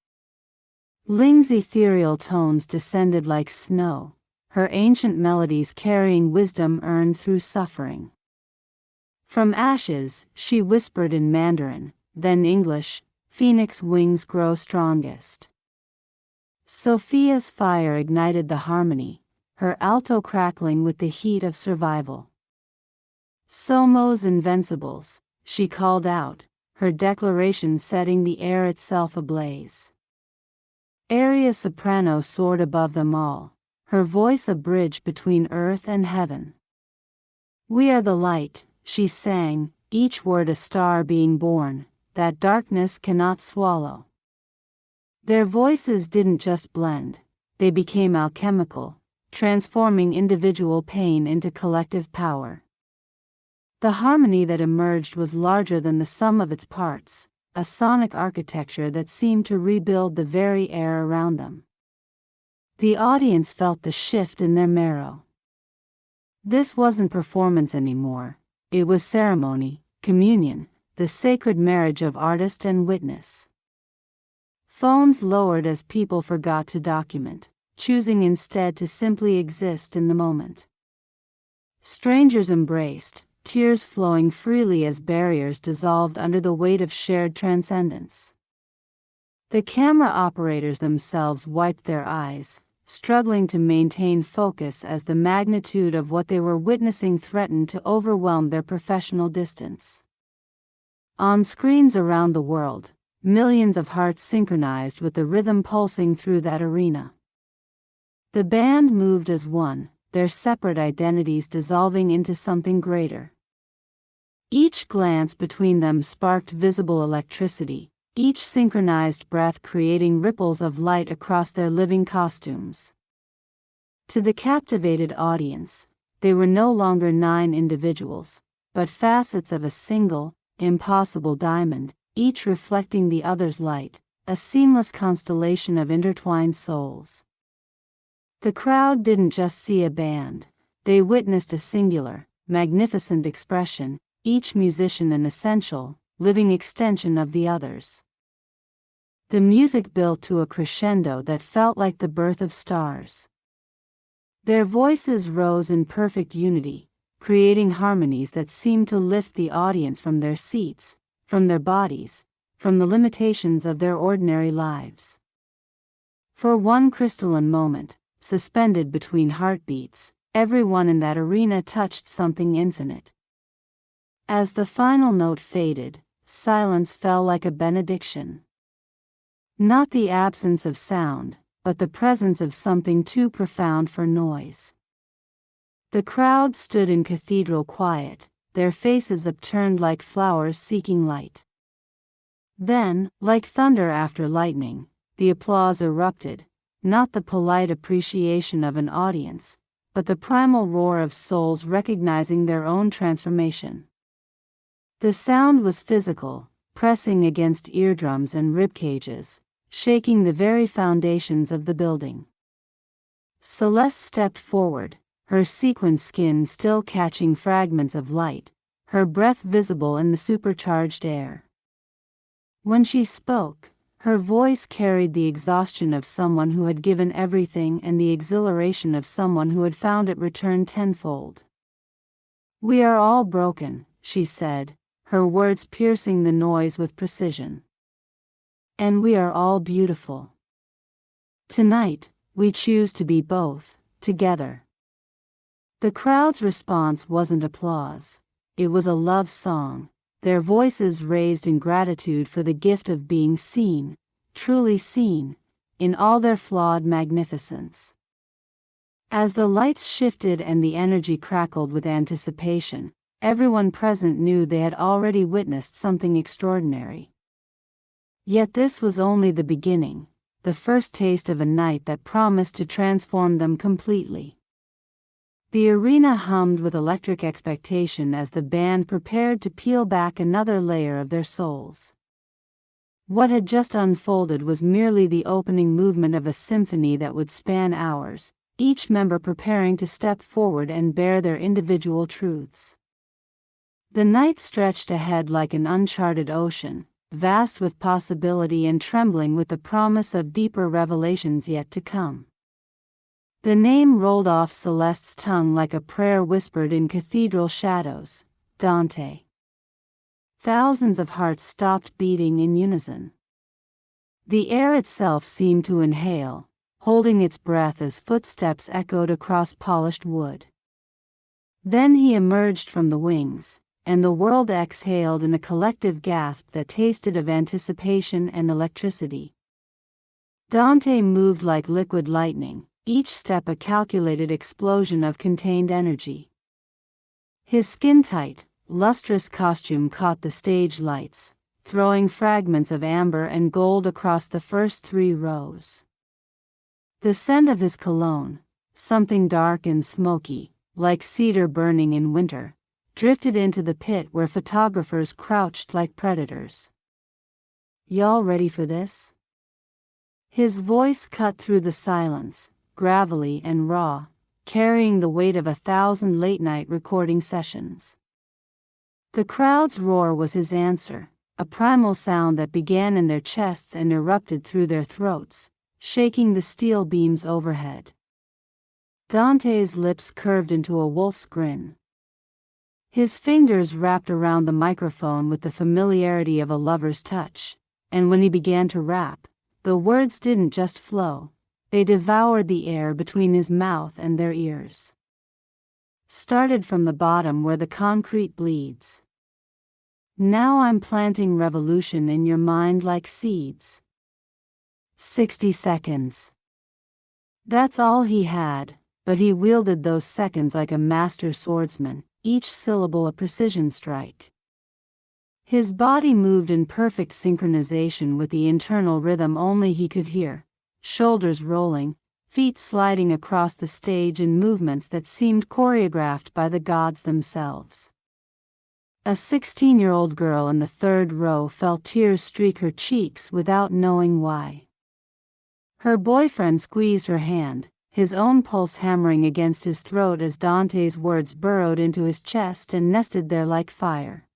Ling's ethereal tones descended like snow, her ancient melodies carrying wisdom earned through suffering. From ashes, she whispered in Mandarin, then English, "Phoenix wings grow strongest." Sofia's fire ignited the harmony, her alto crackling with the heat of survival. "Somos invincibles," she called out, her declaration setting the air itself ablaze. Aria's soprano soared above them all, her voice a bridge between earth and heaven. "We are the light," she sang, each word a star being born, that darkness cannot swallow. Their voices didn't just blend, they became alchemical, transforming individual pain into collective power. The harmony that emerged was larger than the sum of its parts, a sonic architecture that seemed to rebuild the very air around them. The audience felt the shift in their marrow. This wasn't performance anymore, it was ceremony, communion, the sacred marriage of artist and witness. Phones lowered as people forgot to document, choosing instead to simply exist in the moment. Strangers embraced, tears flowing freely as barriers dissolved under the weight of shared transcendence. The camera operators themselves wiped their eyes, struggling to maintain focus as the magnitude of what they were witnessing threatened to overwhelm their professional distance. On screens around the world, millions of hearts synchronized with the rhythm pulsing through that arena. The band moved as one, their separate identities dissolving into something greater. Each glance between them sparked visible electricity, each synchronized breath creating ripples of light across their living costumes. To the captivated audience, they were no longer 9 individuals, but facets of a single, impossible diamond, each reflecting the other's light, a seamless constellation of intertwined souls. The crowd didn't just see a band, they witnessed a singular, magnificent expression, each musician an essential, living extension of the others. The music built to a crescendo that felt like the birth of stars. Their voices rose in perfect unity, creating harmonies that seemed to lift the audience from their seats, from their bodies, from the limitations of their ordinary lives. For one crystalline moment, suspended between heartbeats, everyone in that arena touched something infinite. As the final note faded, silence fell like a benediction. Not the absence of sound, but the presence of something too profound for noise. The crowd stood in cathedral quiet, their faces upturned like flowers seeking light. Then, like thunder after lightning, the applause erupted, not the polite appreciation of an audience, but the primal roar of souls recognizing their own transformation. The sound was physical, pressing against eardrums and ribcages, shaking the very foundations of the building. Celeste stepped forward, her sequined skin still catching fragments of light, her breath visible in the supercharged air. When she spoke, her voice carried the exhaustion of someone who had given everything and the exhilaration of someone who had found it return tenfold. "We are all broken," she said, her words piercing the noise with precision. "And we are all beautiful. Tonight, we choose to be both, together." The crowd's response wasn't applause, it was a love song, their voices raised in gratitude for the gift of being seen, truly seen, in all their flawed magnificence. As the lights shifted and the energy crackled with anticipation, everyone present knew they had already witnessed something extraordinary. Yet this was only the beginning, the first taste of a night that promised to transform them completely. The arena hummed with electric expectation as the band prepared to peel back another layer of their souls. What had just unfolded was merely the opening movement of a symphony that would span hours, each member preparing to step forward and bear their individual truths. The night stretched ahead like an uncharted ocean, vast with possibility and trembling with the promise of deeper revelations yet to come. The name rolled off Celeste's tongue like a prayer whispered in cathedral shadows: Dante. Thousands of hearts stopped beating in unison. The air itself seemed to inhale, holding its breath as footsteps echoed across polished wood. Then he emerged from the wings, and the world exhaled in a collective gasp that tasted of anticipation and electricity. Dante moved like liquid lightning, each step a calculated explosion of contained energy. His skin-tight, lustrous costume caught the stage lights, throwing fragments of amber and gold across the first 3 rows. The scent of his cologne, something dark and smoky, like cedar burning in winter, drifted into the pit where photographers crouched like predators. "Y'all ready for this?" His voice cut through the silence, gravelly and raw, carrying the weight of 1,000 late-night recording sessions. The crowd's roar was his answer, a primal sound that began in their chests and erupted through their throats, shaking the steel beams overhead. Dante's lips curved into a wolf's grin. His fingers wrapped around the microphone with the familiarity of a lover's touch, and when he began to rap, the words didn't just flow, they devoured the air between his mouth and their ears. Started from the bottom where the concrete bleeds. Now I'm planting revolution in your mind like seeds. 60 seconds. That's all he had, but he wielded those seconds like a master swordsman, each syllable a precision strike. His body moved in perfect synchronization with the internal rhythm only he could hear, shoulders rolling, feet sliding across the stage in movements that seemed choreographed by the gods themselves. A 16-year-old girl in the 3rd row felt tears streak her cheeks without knowing why. Her boyfriend squeezed her hand, his own pulse hammering against his throat as Dante's words burrowed into his chest and nested there like fire.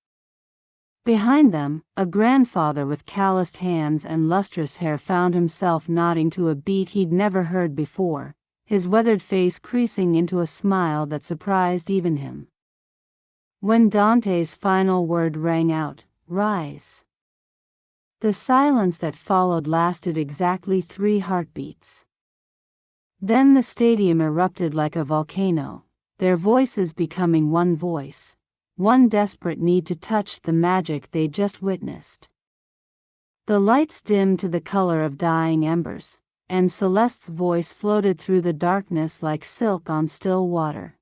Behind them, a grandfather with calloused hands and lustrous hair found himself nodding to a beat he'd never heard before, his weathered face creasing into a smile that surprised even him. When Dante's final word rang out, "Rise," the silence that followed lasted exactly 3 heartbeats. Then the stadium erupted like a volcano, their voices becoming one voice, one desperate need to touch the magic they just witnessed. The lights dimmed to the color of dying embers, and Celeste's voice floated through the darkness like silk on still water.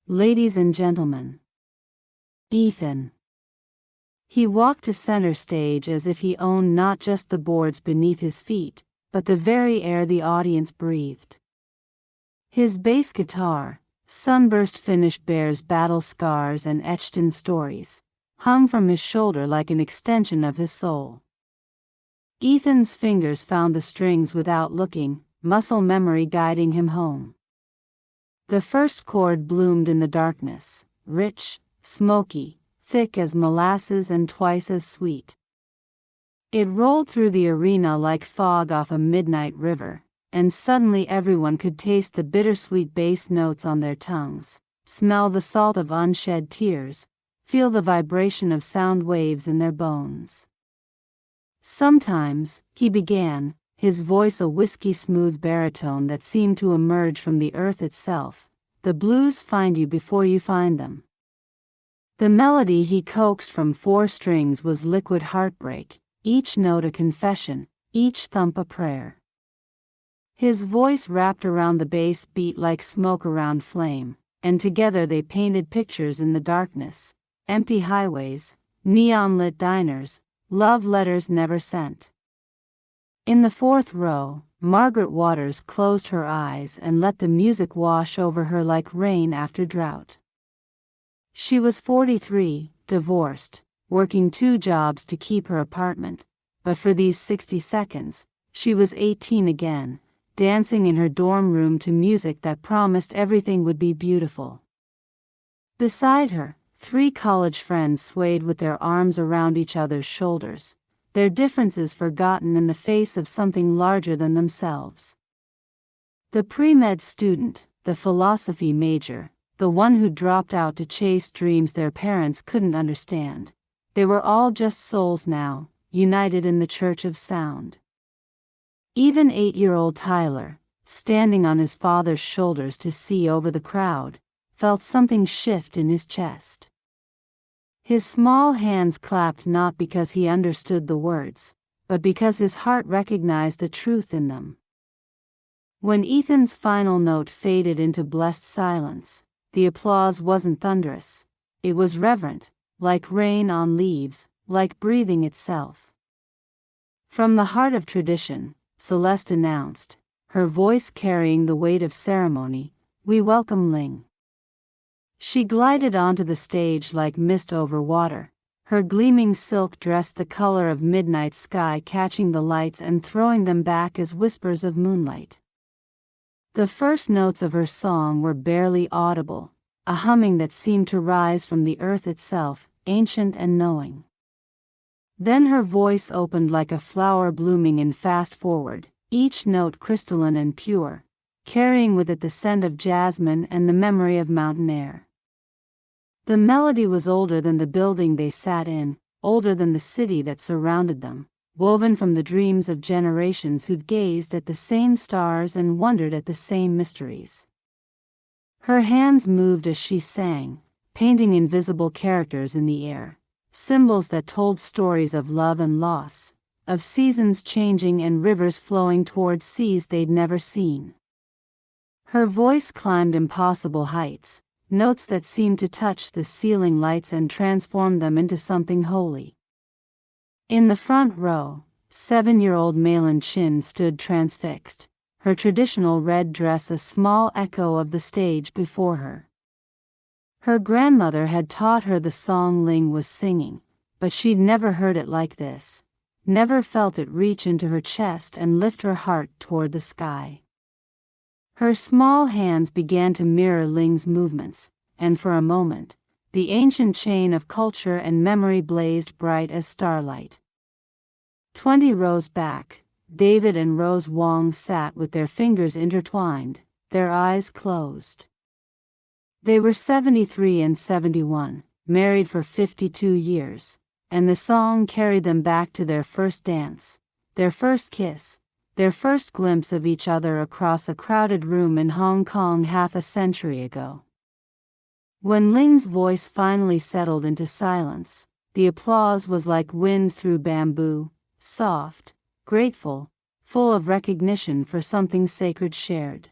"Ladies and gentlemen, Ethan." He walked to center stage as if he owned not just the boards beneath his feet, but the very air the audience breathed. His bass guitar, sunburst finish bears battle scars and etched-in stories, hung from his shoulder like an extension of his soul. Ethan's fingers found the strings without looking, muscle memory guiding him home. The first chord bloomed in the darkness, rich, smoky, thick as molasses and twice as sweet. It rolled through the arena like fog off a midnight river, and suddenly everyone could taste the bittersweet bass notes on their tongues, smell the salt of unshed tears, feel the vibration of sound waves in their bones. "Sometimes," he began, his voice a whiskey-smooth baritone that seemed to emerge from the earth itself, "the blues find you before you find them." The melody he coaxed from 4 strings was liquid heartbreak, each note a confession, each thump a prayer. His voice wrapped around the bass beat like smoke around flame, and together they painted pictures in the darkness, empty highways, neon-lit diners, love letters never sent. In the 4th row, Margaret Waters closed her eyes and let the music wash over her like rain after drought. She was 43, divorced, working 2 jobs to keep her apartment, but for these 60 seconds, she was 18 again, dancing in her dorm room to music that promised everything would be beautiful. Beside her, 3 college friends swayed with their arms around each other's shoulders, their differences forgotten in the face of something larger than themselves. The pre-med student, the philosophy major, the one who dropped out to chase dreams their parents couldn't understand. They were all just souls now, united in the Church of Sound. Even 8-year-old Tyler, standing on his father's shoulders to see over the crowd, felt something shift in his chest. His small hands clapped not because he understood the words, but because his heart recognized the truth in them. When Ethan's final note faded into blessed silence, the applause wasn't thunderous. It was reverent, like rain on leaves, like breathing itself. From the heart of tradition, Celeste announced, her voice carrying the weight of ceremony, "We welcome Ling." She glided onto the stage like mist over water, her gleaming silk dress the color of midnight sky catching the lights and throwing them back as whispers of moonlight. The first notes of her song were barely audible, a humming that seemed to rise from the earth itself, ancient and knowing. Then her voice opened like a flower blooming in fast forward, each note crystalline and pure, carrying with it the scent of jasmine and the memory of mountain air. The melody was older than the building they sat in, older than the city that surrounded them, woven from the dreams of generations who'd gazed at the same stars and wondered at the same mysteries. Her hands moved as she sang, painting invisible characters in the air, symbols that told stories of love and loss, of seasons changing and rivers flowing toward seas they'd never seen. Her voice climbed impossible heights, notes that seemed to touch the ceiling lights and transform them into something holy. In the front row, 7-year-old Malin Chin stood transfixed, her traditional red dress a small echo of the stage before her. Her grandmother had taught her the song Ling was singing, but she'd never heard it like this, never felt it reach into her chest and lift her heart toward the sky. Her small hands began to mirror Ling's movements, and for a moment, the ancient chain of culture and memory blazed bright as starlight. 20 rows back, David and Rose Wong sat with their fingers intertwined, their eyes closed. They were 73 and 71, married for 52 years, and the song carried them back to their first dance, their first kiss, their first glimpse of each other across a crowded room in Hong Kong half a century ago. When Ling's voice finally settled into silence, the applause was like wind through bamboo, soft, grateful, full of recognition for something sacred shared.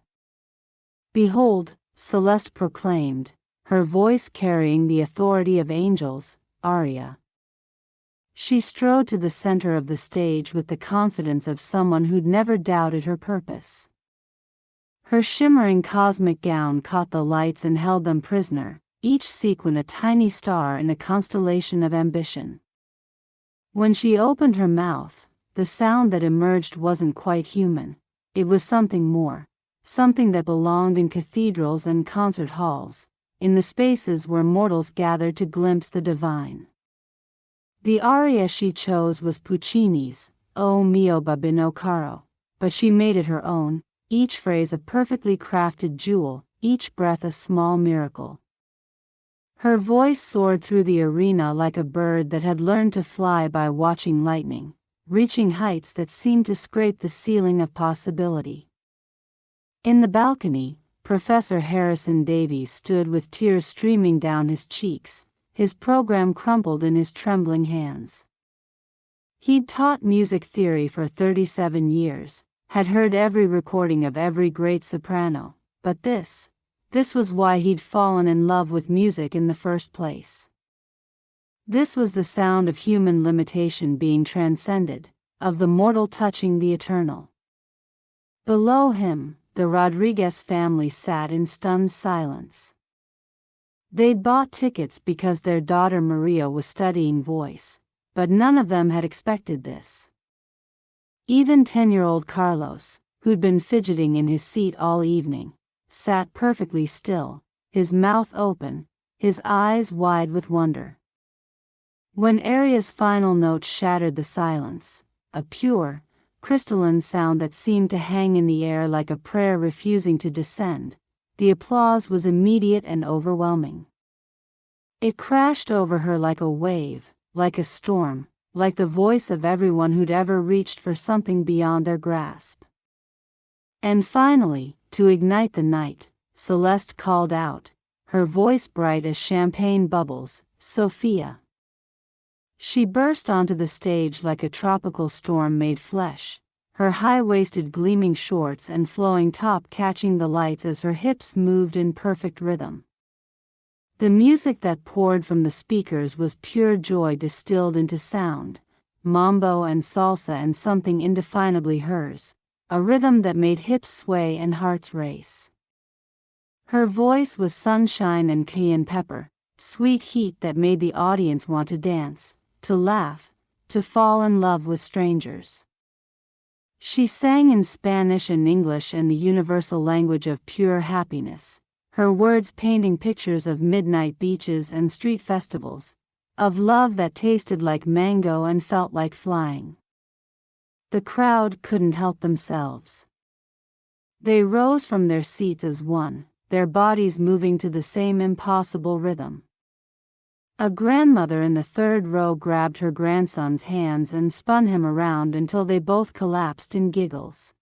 "Behold," Celeste proclaimed, her voice carrying the authority of angels, Aria. She strode to the center of the stage with the confidence of someone who'd never doubted her purpose. Her shimmering cosmic gown caught the lights and held them prisoner, each sequin a tiny star in a constellation of ambition. When she opened her mouth, the sound that emerged wasn't quite human. It was something more, something that belonged in cathedrals and concert halls, in the spaces where mortals gathered to glimpse the divine. The aria she chose was Puccini's "O mio babbino caro," but she made it her own, each phrase a perfectly crafted jewel, each breath a small miracle. Her voice soared through the arena like a bird that had learned to fly by watching lightning, reaching heights that seemed to scrape the ceiling of possibility. In the balcony, Professor Harrison Davies stood with tears streaming down his cheeks, his program crumpled in his trembling hands. He'd taught music theory for 37 years, had heard every recording of every great soprano, but this was why he'd fallen in love with music in the first place. This was the sound of human limitation being transcended, of the mortal touching the eternal. Below him, the Rodriguez family sat in stunned silence. They'd bought tickets because their daughter Maria was studying voice, but none of them had expected this. Even 10-year-old Carlos, who'd been fidgeting in his seat all evening, sat perfectly still, his mouth open, his eyes wide with wonder. When Aria's final note shattered the silence, a pure, crystalline sound that seemed to hang in the air like a prayer refusing to descend, the applause was immediate and overwhelming. It crashed over her like a wave, like a storm, like the voice of everyone who'd ever reached for something beyond their grasp. And finally, to ignite the night, Celeste called out, her voice bright as champagne bubbles, "Sofia." She burst onto the stage like a tropical storm made flesh, her high-waisted gleaming shorts and flowing top catching the lights as her hips moved in perfect rhythm. The music that poured from the speakers was pure joy distilled into sound, mambo and salsa and something indefinably hers, a rhythm that made hips sway and hearts race. Her voice was sunshine and cayenne pepper, sweet heat that made the audience want to dance, to laugh, to fall in love with strangers. She sang in Spanish and English and the universal language of pure happiness, her words painting pictures of midnight beaches and street festivals, of love that tasted like mango and felt like flying. The crowd couldn't help themselves. They rose from their seats as one, their bodies moving to the same impossible rhythm. A grandmother in the third row grabbed her grandson's hands and spun him around until they both collapsed in giggles.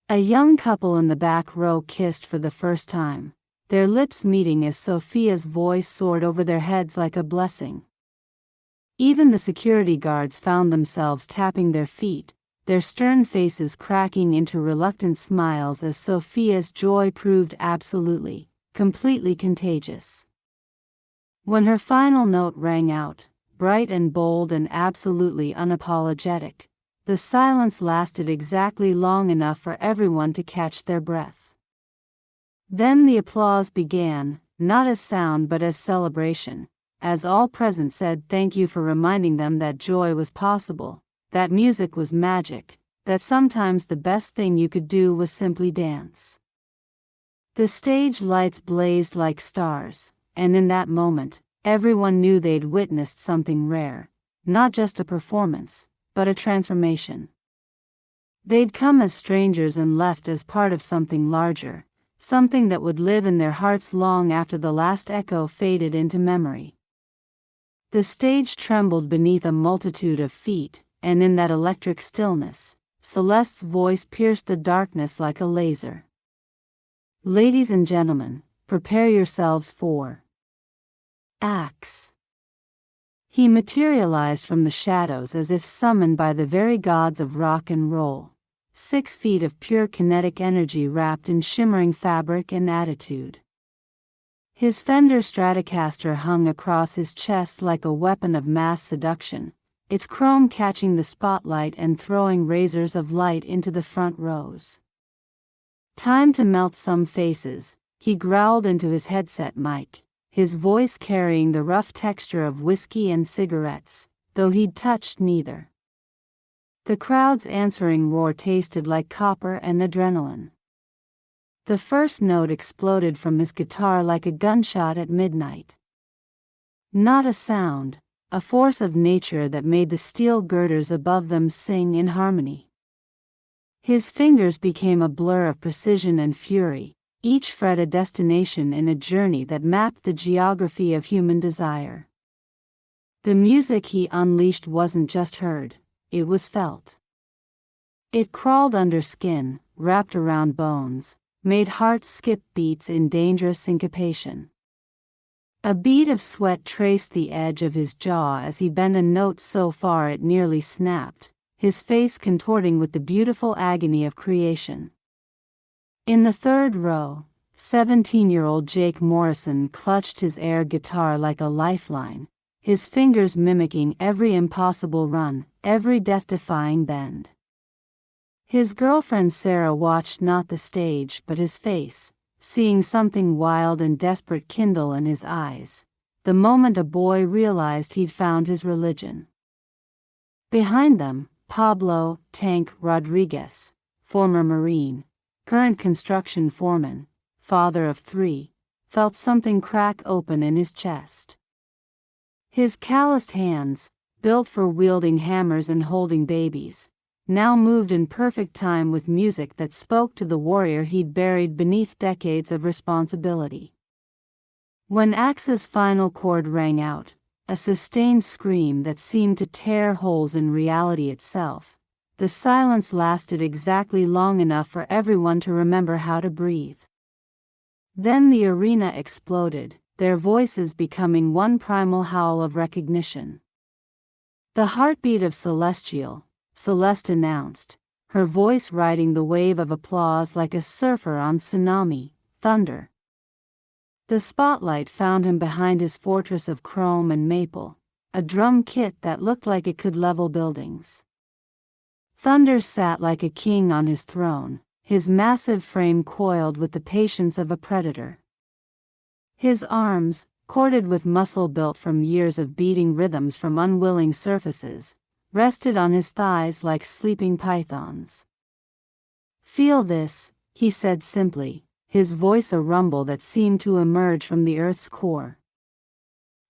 A young couple in the back row kissed for the first time, their lips meeting as Sofia's voice soared over their heads like a blessing. Even the security guards found themselves tapping their feet, their stern faces cracking into reluctant smiles as Sofia's joy proved absolutely, completely contagious. When her final note rang out, bright and bold and absolutely unapologetic, the silence lasted exactly long enough for everyone to catch their breath. Then the applause began, not as sound but as celebration, as all present said thank you for reminding them that joy was possible, that music was magic, that sometimes the best thing you could do was simply dance. The stage lights blazed like stars, and in that moment, everyone knew they'd witnessed something rare, not just a performance, but a transformation. They'd come as strangers and left as part of something larger, something that would live in their hearts long after the last echo faded into memory. The stage trembled beneath a multitude of feet, and in that electric stillness, Celeste's voice pierced the darkness like a laser. Ladies and gentlemen, prepare yourselves for Axe. He materialized from the shadows as if summoned by the very gods of rock and roll, 6 feet of pure kinetic energy wrapped in shimmering fabric and attitude. His Fender Stratocaster hung across his chest like a weapon of mass seduction, its chrome catching the spotlight and throwing razors of light into the front rows. Time to melt some faces, he growled into his headset mic, his voice carrying the rough texture of whiskey and cigarettes, though he'd touched neither. The crowd's answering roar tasted like copper and adrenaline. The first note exploded from his guitar like a gunshot at midnight. Not a sound, a force of nature that made the steel girders above them sing in harmony. His fingers became a blur of precision and fury, each fret a destination in a journey that mapped the geography of human desire. The music he unleashed wasn't just heard, it was felt. It crawled under skin, wrapped around bones, made hearts skip beats in dangerous syncopation. A bead of sweat traced the edge of his jaw as he bent a note so far it nearly snapped, his face contorting with the beautiful agony of creation. In the third row, 17-year-old Jake Morrison clutched his air guitar like a lifeline, his fingers mimicking every impossible run, every death-defying bend. His girlfriend Sarah watched not the stage but his face, seeing something wild and desperate kindle in his eyes, the moment a boy realized he'd found his religion. Behind them, Pablo Tank Rodriguez, former Marine, current construction foreman, father of 3, felt something crack open in his chest. His calloused hands, built for wielding hammers and holding babies, now moved in perfect time with music that spoke to the warrior he'd buried beneath decades of responsibility. When Axe's final chord rang out, a sustained scream that seemed to tear holes in reality itself, the silence lasted exactly long enough for everyone to remember how to breathe. Then the arena exploded, their voices becoming one primal howl of recognition. "The heartbeat of Celestial," Celeste announced, her voice riding the wave of applause like a surfer on tsunami, thunder. The spotlight found him behind his fortress of chrome and maple, a drum kit that looked like it could level buildings. Thunder sat like a king on his throne, his massive frame coiled with the patience of a predator. His arms, corded with muscle built from years of beating rhythms from unwilling surfaces, rested on his thighs like sleeping pythons. "Feel this," he said simply, his voice a rumble that seemed to emerge from the earth's core.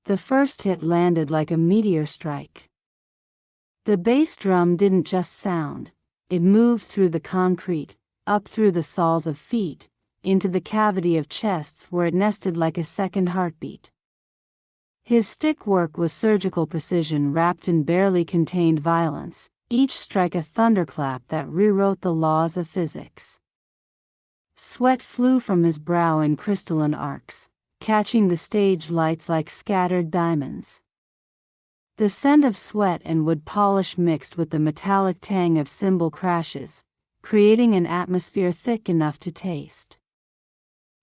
The first hit landed like a meteor strike. The bass drum didn't just sound, it moved through the concrete, up through the soles of feet, into the cavity of chests where it nested like a second heartbeat. His stick work was surgical precision wrapped in barely contained violence, each strike a thunderclap that rewrote the laws of physics. Sweat flew from his brow in crystalline arcs, catching the stage lights like scattered diamonds. The scent of sweat and wood polish mixed with the metallic tang of cymbal crashes, creating an atmosphere thick enough to taste.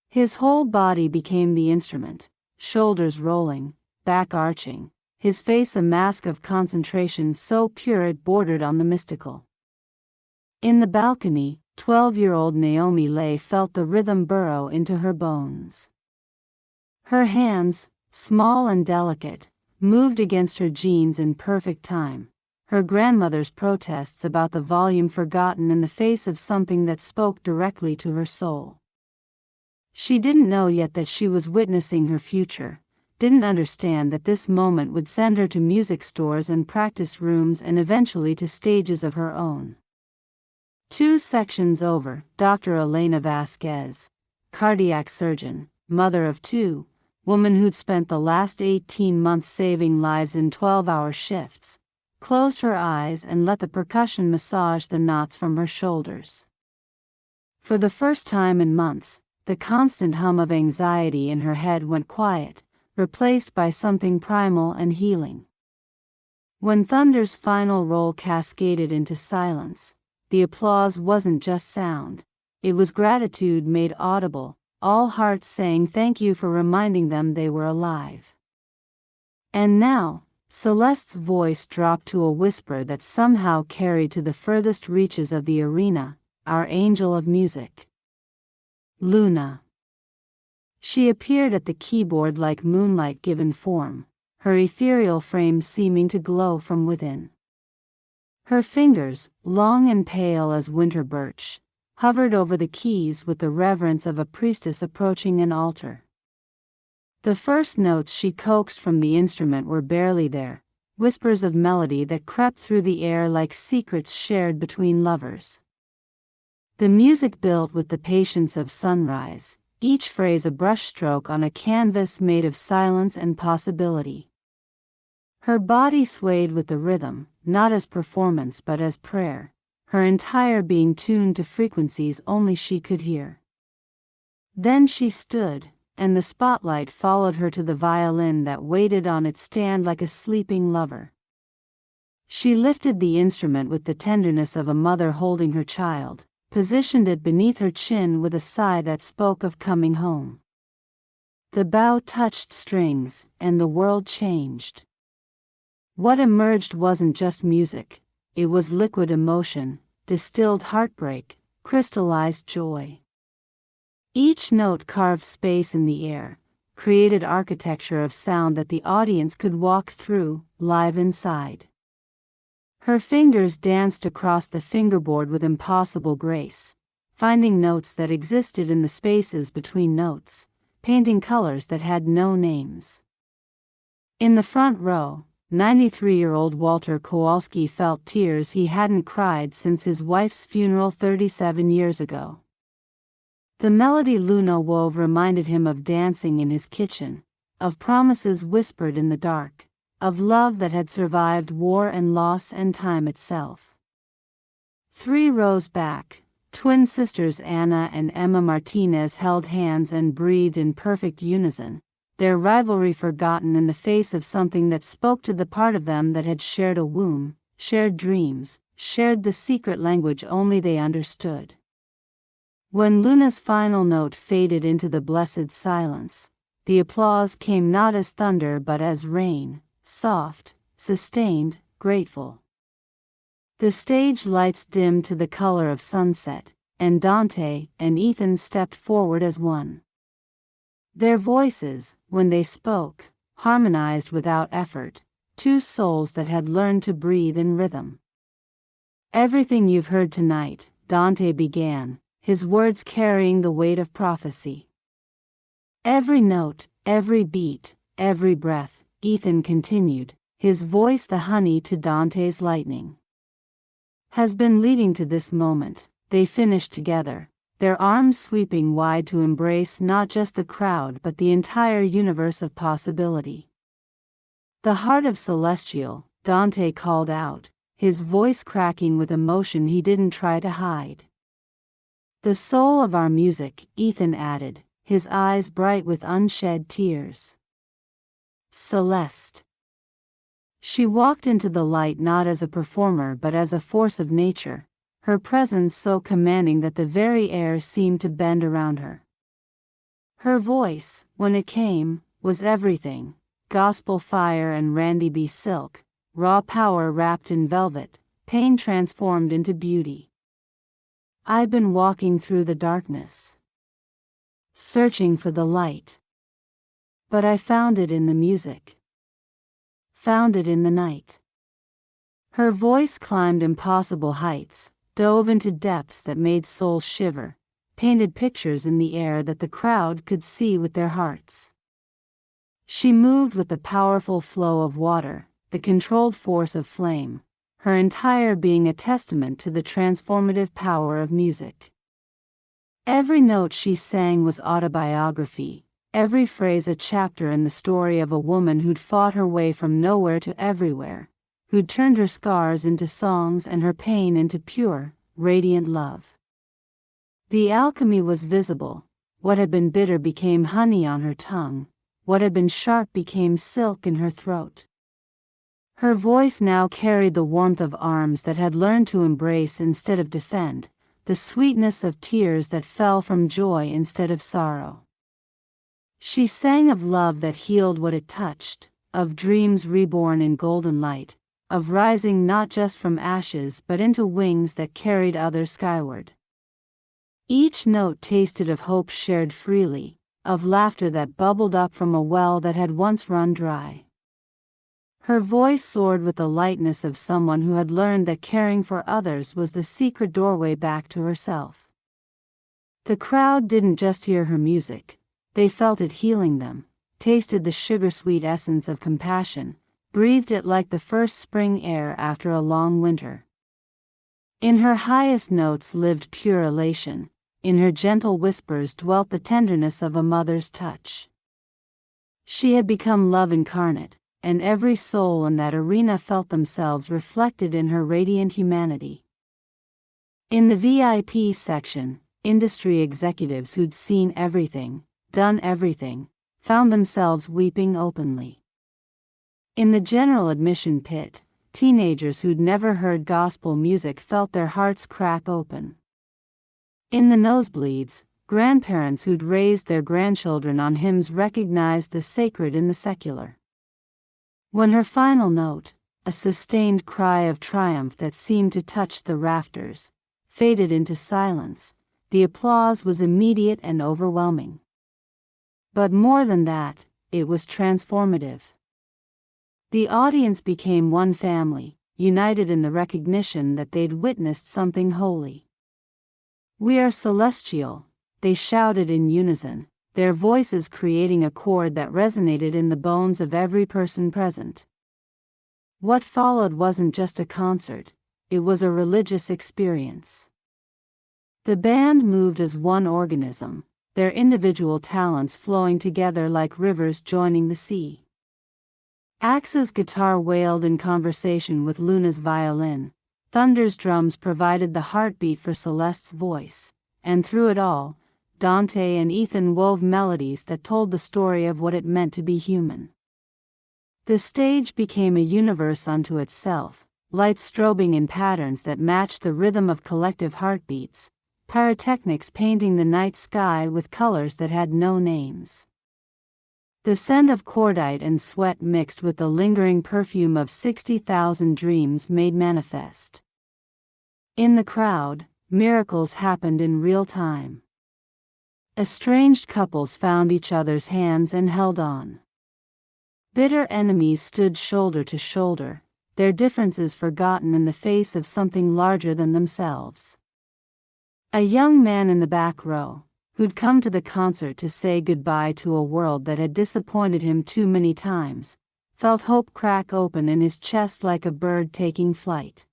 His whole body became the instrument, shoulders rolling, back arching, his face a mask of concentration so pure it bordered on the mystical. In the balcony, 12-year-old Naomi Lay felt the rhythm burrow into her bones. Her hands, small and delicate, moved against her jeans in perfect time, her grandmother's protests about the volume forgotten in the face of something that spoke directly to her soul. She didn't know yet that she was witnessing her future, didn't understand that this moment would send her to music stores and practice rooms and eventually to stages of her own. 2 sections over, Dr. Elena Vasquez, cardiac surgeon, mother of 2, woman who'd spent the last 18 months saving lives in 12-hour shifts, closed her eyes and let the percussion massage the knots from her shoulders. For the first time in months, the constant hum of anxiety in her head went quiet, replaced by something primal and healing. When Thunder's final roll cascaded into silence, the applause wasn't just sound, it was gratitude made audible, all hearts saying thank you for reminding them they were alive. And now, Celeste's voice dropped to a whisper that somehow carried to the furthest reaches of the arena, our angel of music. Luna. She appeared at the keyboard like moonlight given form, her ethereal frame seeming to glow from within. Her fingers, long and pale as winter birch, hovered over the keys with the reverence of a priestess approaching an altar. The first notes she coaxed from the instrument were barely there, whispers of melody that crept through the air like secrets shared between lovers. The music built with the patience of sunrise, each phrase a brushstroke on a canvas made of silence and possibility. Her body swayed with the rhythm, not as performance but as prayer, her entire being tuned to frequencies only she could hear. Then she stood, and the spotlight followed her to the violin that waited on its stand like a sleeping lover. She lifted the instrument with the tenderness of a mother holding her child, positioned it beneath her chin with a sigh that spoke of coming home. The bow touched strings, and the world changed. What emerged wasn't just music, it was liquid emotion, distilled heartbreak, crystallized joy. Each note carved space in the air, created architecture of sound that the audience could walk through, live inside. Her fingers danced across the fingerboard with impossible grace, finding notes that existed in the spaces between notes, painting colors that had no names. In the front row, 93-year-old Walter Kowalski felt tears he hadn't cried since his wife's funeral 37 years ago. The melody Luna wove reminded him of dancing in his kitchen, of promises whispered in the dark, of love that had survived war and loss and time itself. 3 rows back, twin sisters Anna and Emma Martinez held hands and breathed in perfect unison, their rivalry forgotten in the face of something that spoke to the part of them that had shared a womb, shared dreams, shared the secret language only they understood. When Luna's final note faded into the blessed silence, the applause came not as thunder but as rain, soft, sustained, grateful. The stage lights dimmed to the color of sunset, and Dante and Ethan stepped forward as one. Their voices, when they spoke, harmonized without effort, 2 souls that had learned to breathe in rhythm. "Everything you've heard tonight," Dante began, his words carrying the weight of prophecy. "Every note, every beat, every breath," Ethan continued, his voice the honey to Dante's lightning, "has been leading to this moment." They finished together, their arms sweeping wide to embrace not just the crowd but the entire universe of possibility. "The heart of Celestial," Dante called out, his voice cracking with emotion he didn't try to hide. "The soul of our music," Ethan added, his eyes bright with unshed tears. Celeste. She walked into the light not as a performer but as a force of nature, her presence so commanding that the very air seemed to bend around her. Her voice, when it came, was everything: gospel fire and Randy B. silk, raw power wrapped in velvet, pain transformed into beauty. "I've been walking through the darkness, searching for the light. But I found it in the music. Found it in the night." Her voice climbed impossible heights, dove into depths that made souls shiver, painted pictures in the air that the crowd could see with their hearts. She moved with the powerful flow of water, the controlled force of flame, her entire being a testament to the transformative power of music. Every note she sang was autobiography, every phrase a chapter in the story of a woman who'd fought her way from nowhere to everywhere, who'd turned her scars into songs and her pain into pure, radiant love. The alchemy was visible. What had been bitter became honey on her tongue, what had been sharp became silk in her throat. Her voice now carried the warmth of arms that had learned to embrace instead of defend, the sweetness of tears that fell from joy instead of sorrow. She sang of love that healed what it touched, of dreams reborn in golden light, of rising not just from ashes but into wings that carried others skyward. Each note tasted of hope shared freely, of laughter that bubbled up from a well that had once run dry. Her voice soared with the lightness of someone who had learned that caring for others was the secret doorway back to herself. The crowd didn't just hear her music, they felt it healing them, tasted the sugar-sweet essence of compassion, breathed it like the first spring air after a long winter. In her highest notes lived pure elation, in her gentle whispers dwelt the tenderness of a mother's touch. She had become love incarnate, and every soul in that arena felt themselves reflected in her radiant humanity. In the VIP section, industry executives who'd seen everything, done everything, found themselves weeping openly. In the general admission pit, teenagers who'd never heard gospel music felt their hearts crack open. In the nosebleeds, grandparents who'd raised their grandchildren on hymns recognized the sacred in the secular. When her final note, a sustained cry of triumph that seemed to touch the rafters, faded into silence, the applause was immediate and overwhelming. But more than that, it was transformative. The audience became one family, united in the recognition that they'd witnessed something holy. "We are celestial," they shouted in unison, their voices creating a chord that resonated in the bones of every person present. What followed wasn't just a concert, it was a religious experience. The band moved as one organism, their individual talents flowing together like rivers joining the sea. Axe's guitar wailed in conversation with Luna's violin, Thunder's drums provided the heartbeat for Celeste's voice, and through it all, Dante and Ethan wove melodies that told the story of what it meant to be human. The stage became a universe unto itself, lights strobing in patterns that matched the rhythm of collective heartbeats, pyrotechnics painting the night sky with colors that had no names. The scent of cordite and sweat mixed with the lingering perfume of 60,000 dreams made manifest. In the crowd, miracles happened in real time. Estranged couples found each other's hands and held on. Bitter enemies stood shoulder to shoulder, their differences forgotten in the face of something larger than themselves. A young man in the back row, who'd come to the concert to say goodbye to a world that had disappointed him too many times, felt hope crack open in his chest like a bird taking flight.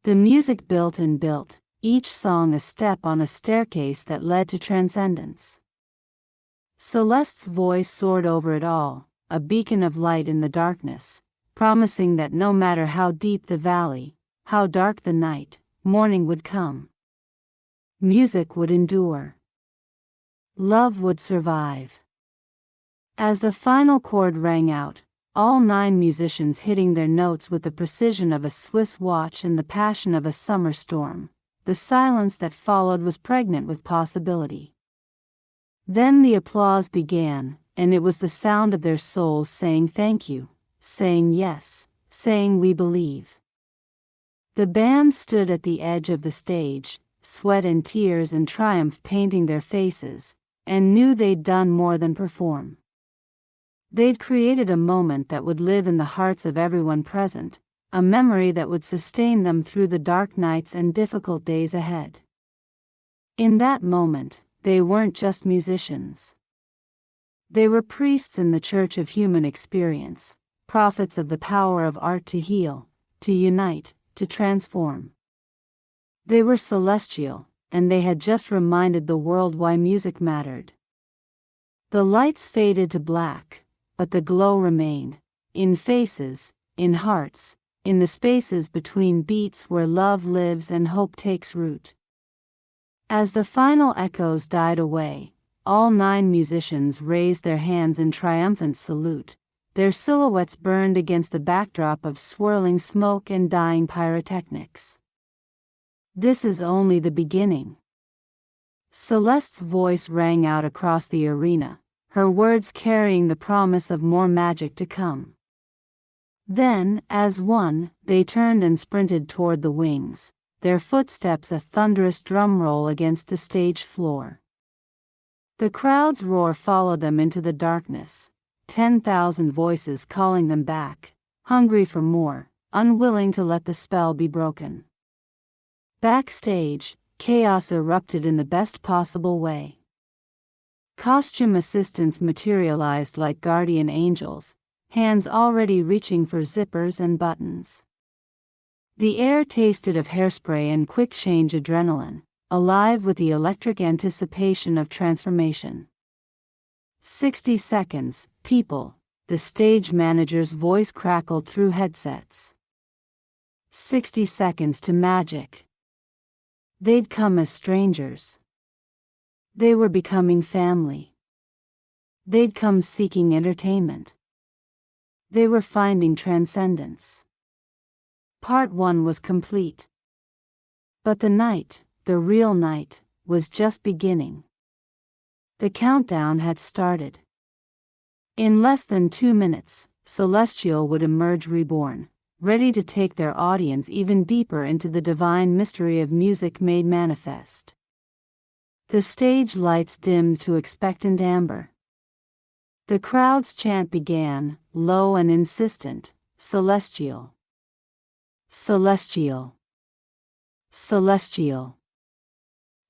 The music built and built, each song a step on a staircase that led to transcendence. Celeste's voice soared over it all, a beacon of light in the darkness, promising that no matter how deep the valley, how dark the night, morning would come. Music would endure. Love would survive. As the final chord rang out, all 9 musicians hitting their notes with the precision of a Swiss watch and the passion of a summer storm, the silence that followed was pregnant with possibility. Then the applause began, and it was the sound of their souls saying thank you, saying yes, saying we believe. The band stood at the edge of the stage, sweat and tears and triumph painting their faces, and knew they'd done more than perform. They'd created a moment that would live in the hearts of everyone present, a memory that would sustain them through the dark nights and difficult days ahead. In that moment, they weren't just musicians. They were priests in the church of human experience, prophets of the power of art to heal, to unite, to transform. They were celestial, and they had just reminded the world why music mattered. The lights faded to black, but the glow remained, in faces, in hearts, in the spaces between beats where love lives and hope takes root. As the final echoes died away, all 9 musicians raised their hands in triumphant salute, their silhouettes burned against the backdrop of swirling smoke and dying pyrotechnics. This is only the beginning. Celeste's voice rang out across the arena, her words carrying the promise of more magic to come. Then, as one, they turned and sprinted toward the wings, their footsteps a thunderous drum roll against the stage floor. The crowd's roar followed them into the darkness, 10,000 voices calling them back, hungry for more, unwilling to let the spell be broken. Backstage, chaos erupted in the best possible way. Costume assistants materialized like guardian angels, hands already reaching for zippers and buttons. The air tasted of hairspray and quick-change adrenaline, alive with the electric anticipation of transformation. 60 seconds, people, the stage manager's voice crackled through headsets. 60 seconds to magic. They'd come as strangers. They were becoming family. They'd come seeking entertainment. They were finding transcendence. Part 1 was complete. But the night, the real night, was just beginning. The countdown had started. In less than 2 minutes, Celestial would emerge reborn, ready to take their audience even deeper into the divine mystery of music made manifest. The stage lights dimmed to expectant amber. The crowd's chant began, low and insistent, celestial. Celestial. Celestial.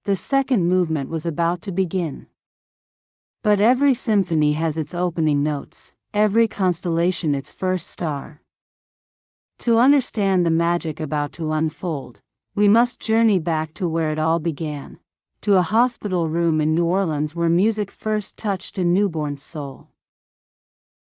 The second movement was about to begin. But every symphony has its opening notes, every constellation its first star. To understand the magic about to unfold, we must journey back to where it all began, to a hospital room in New Orleans where music first touched a newborn soul.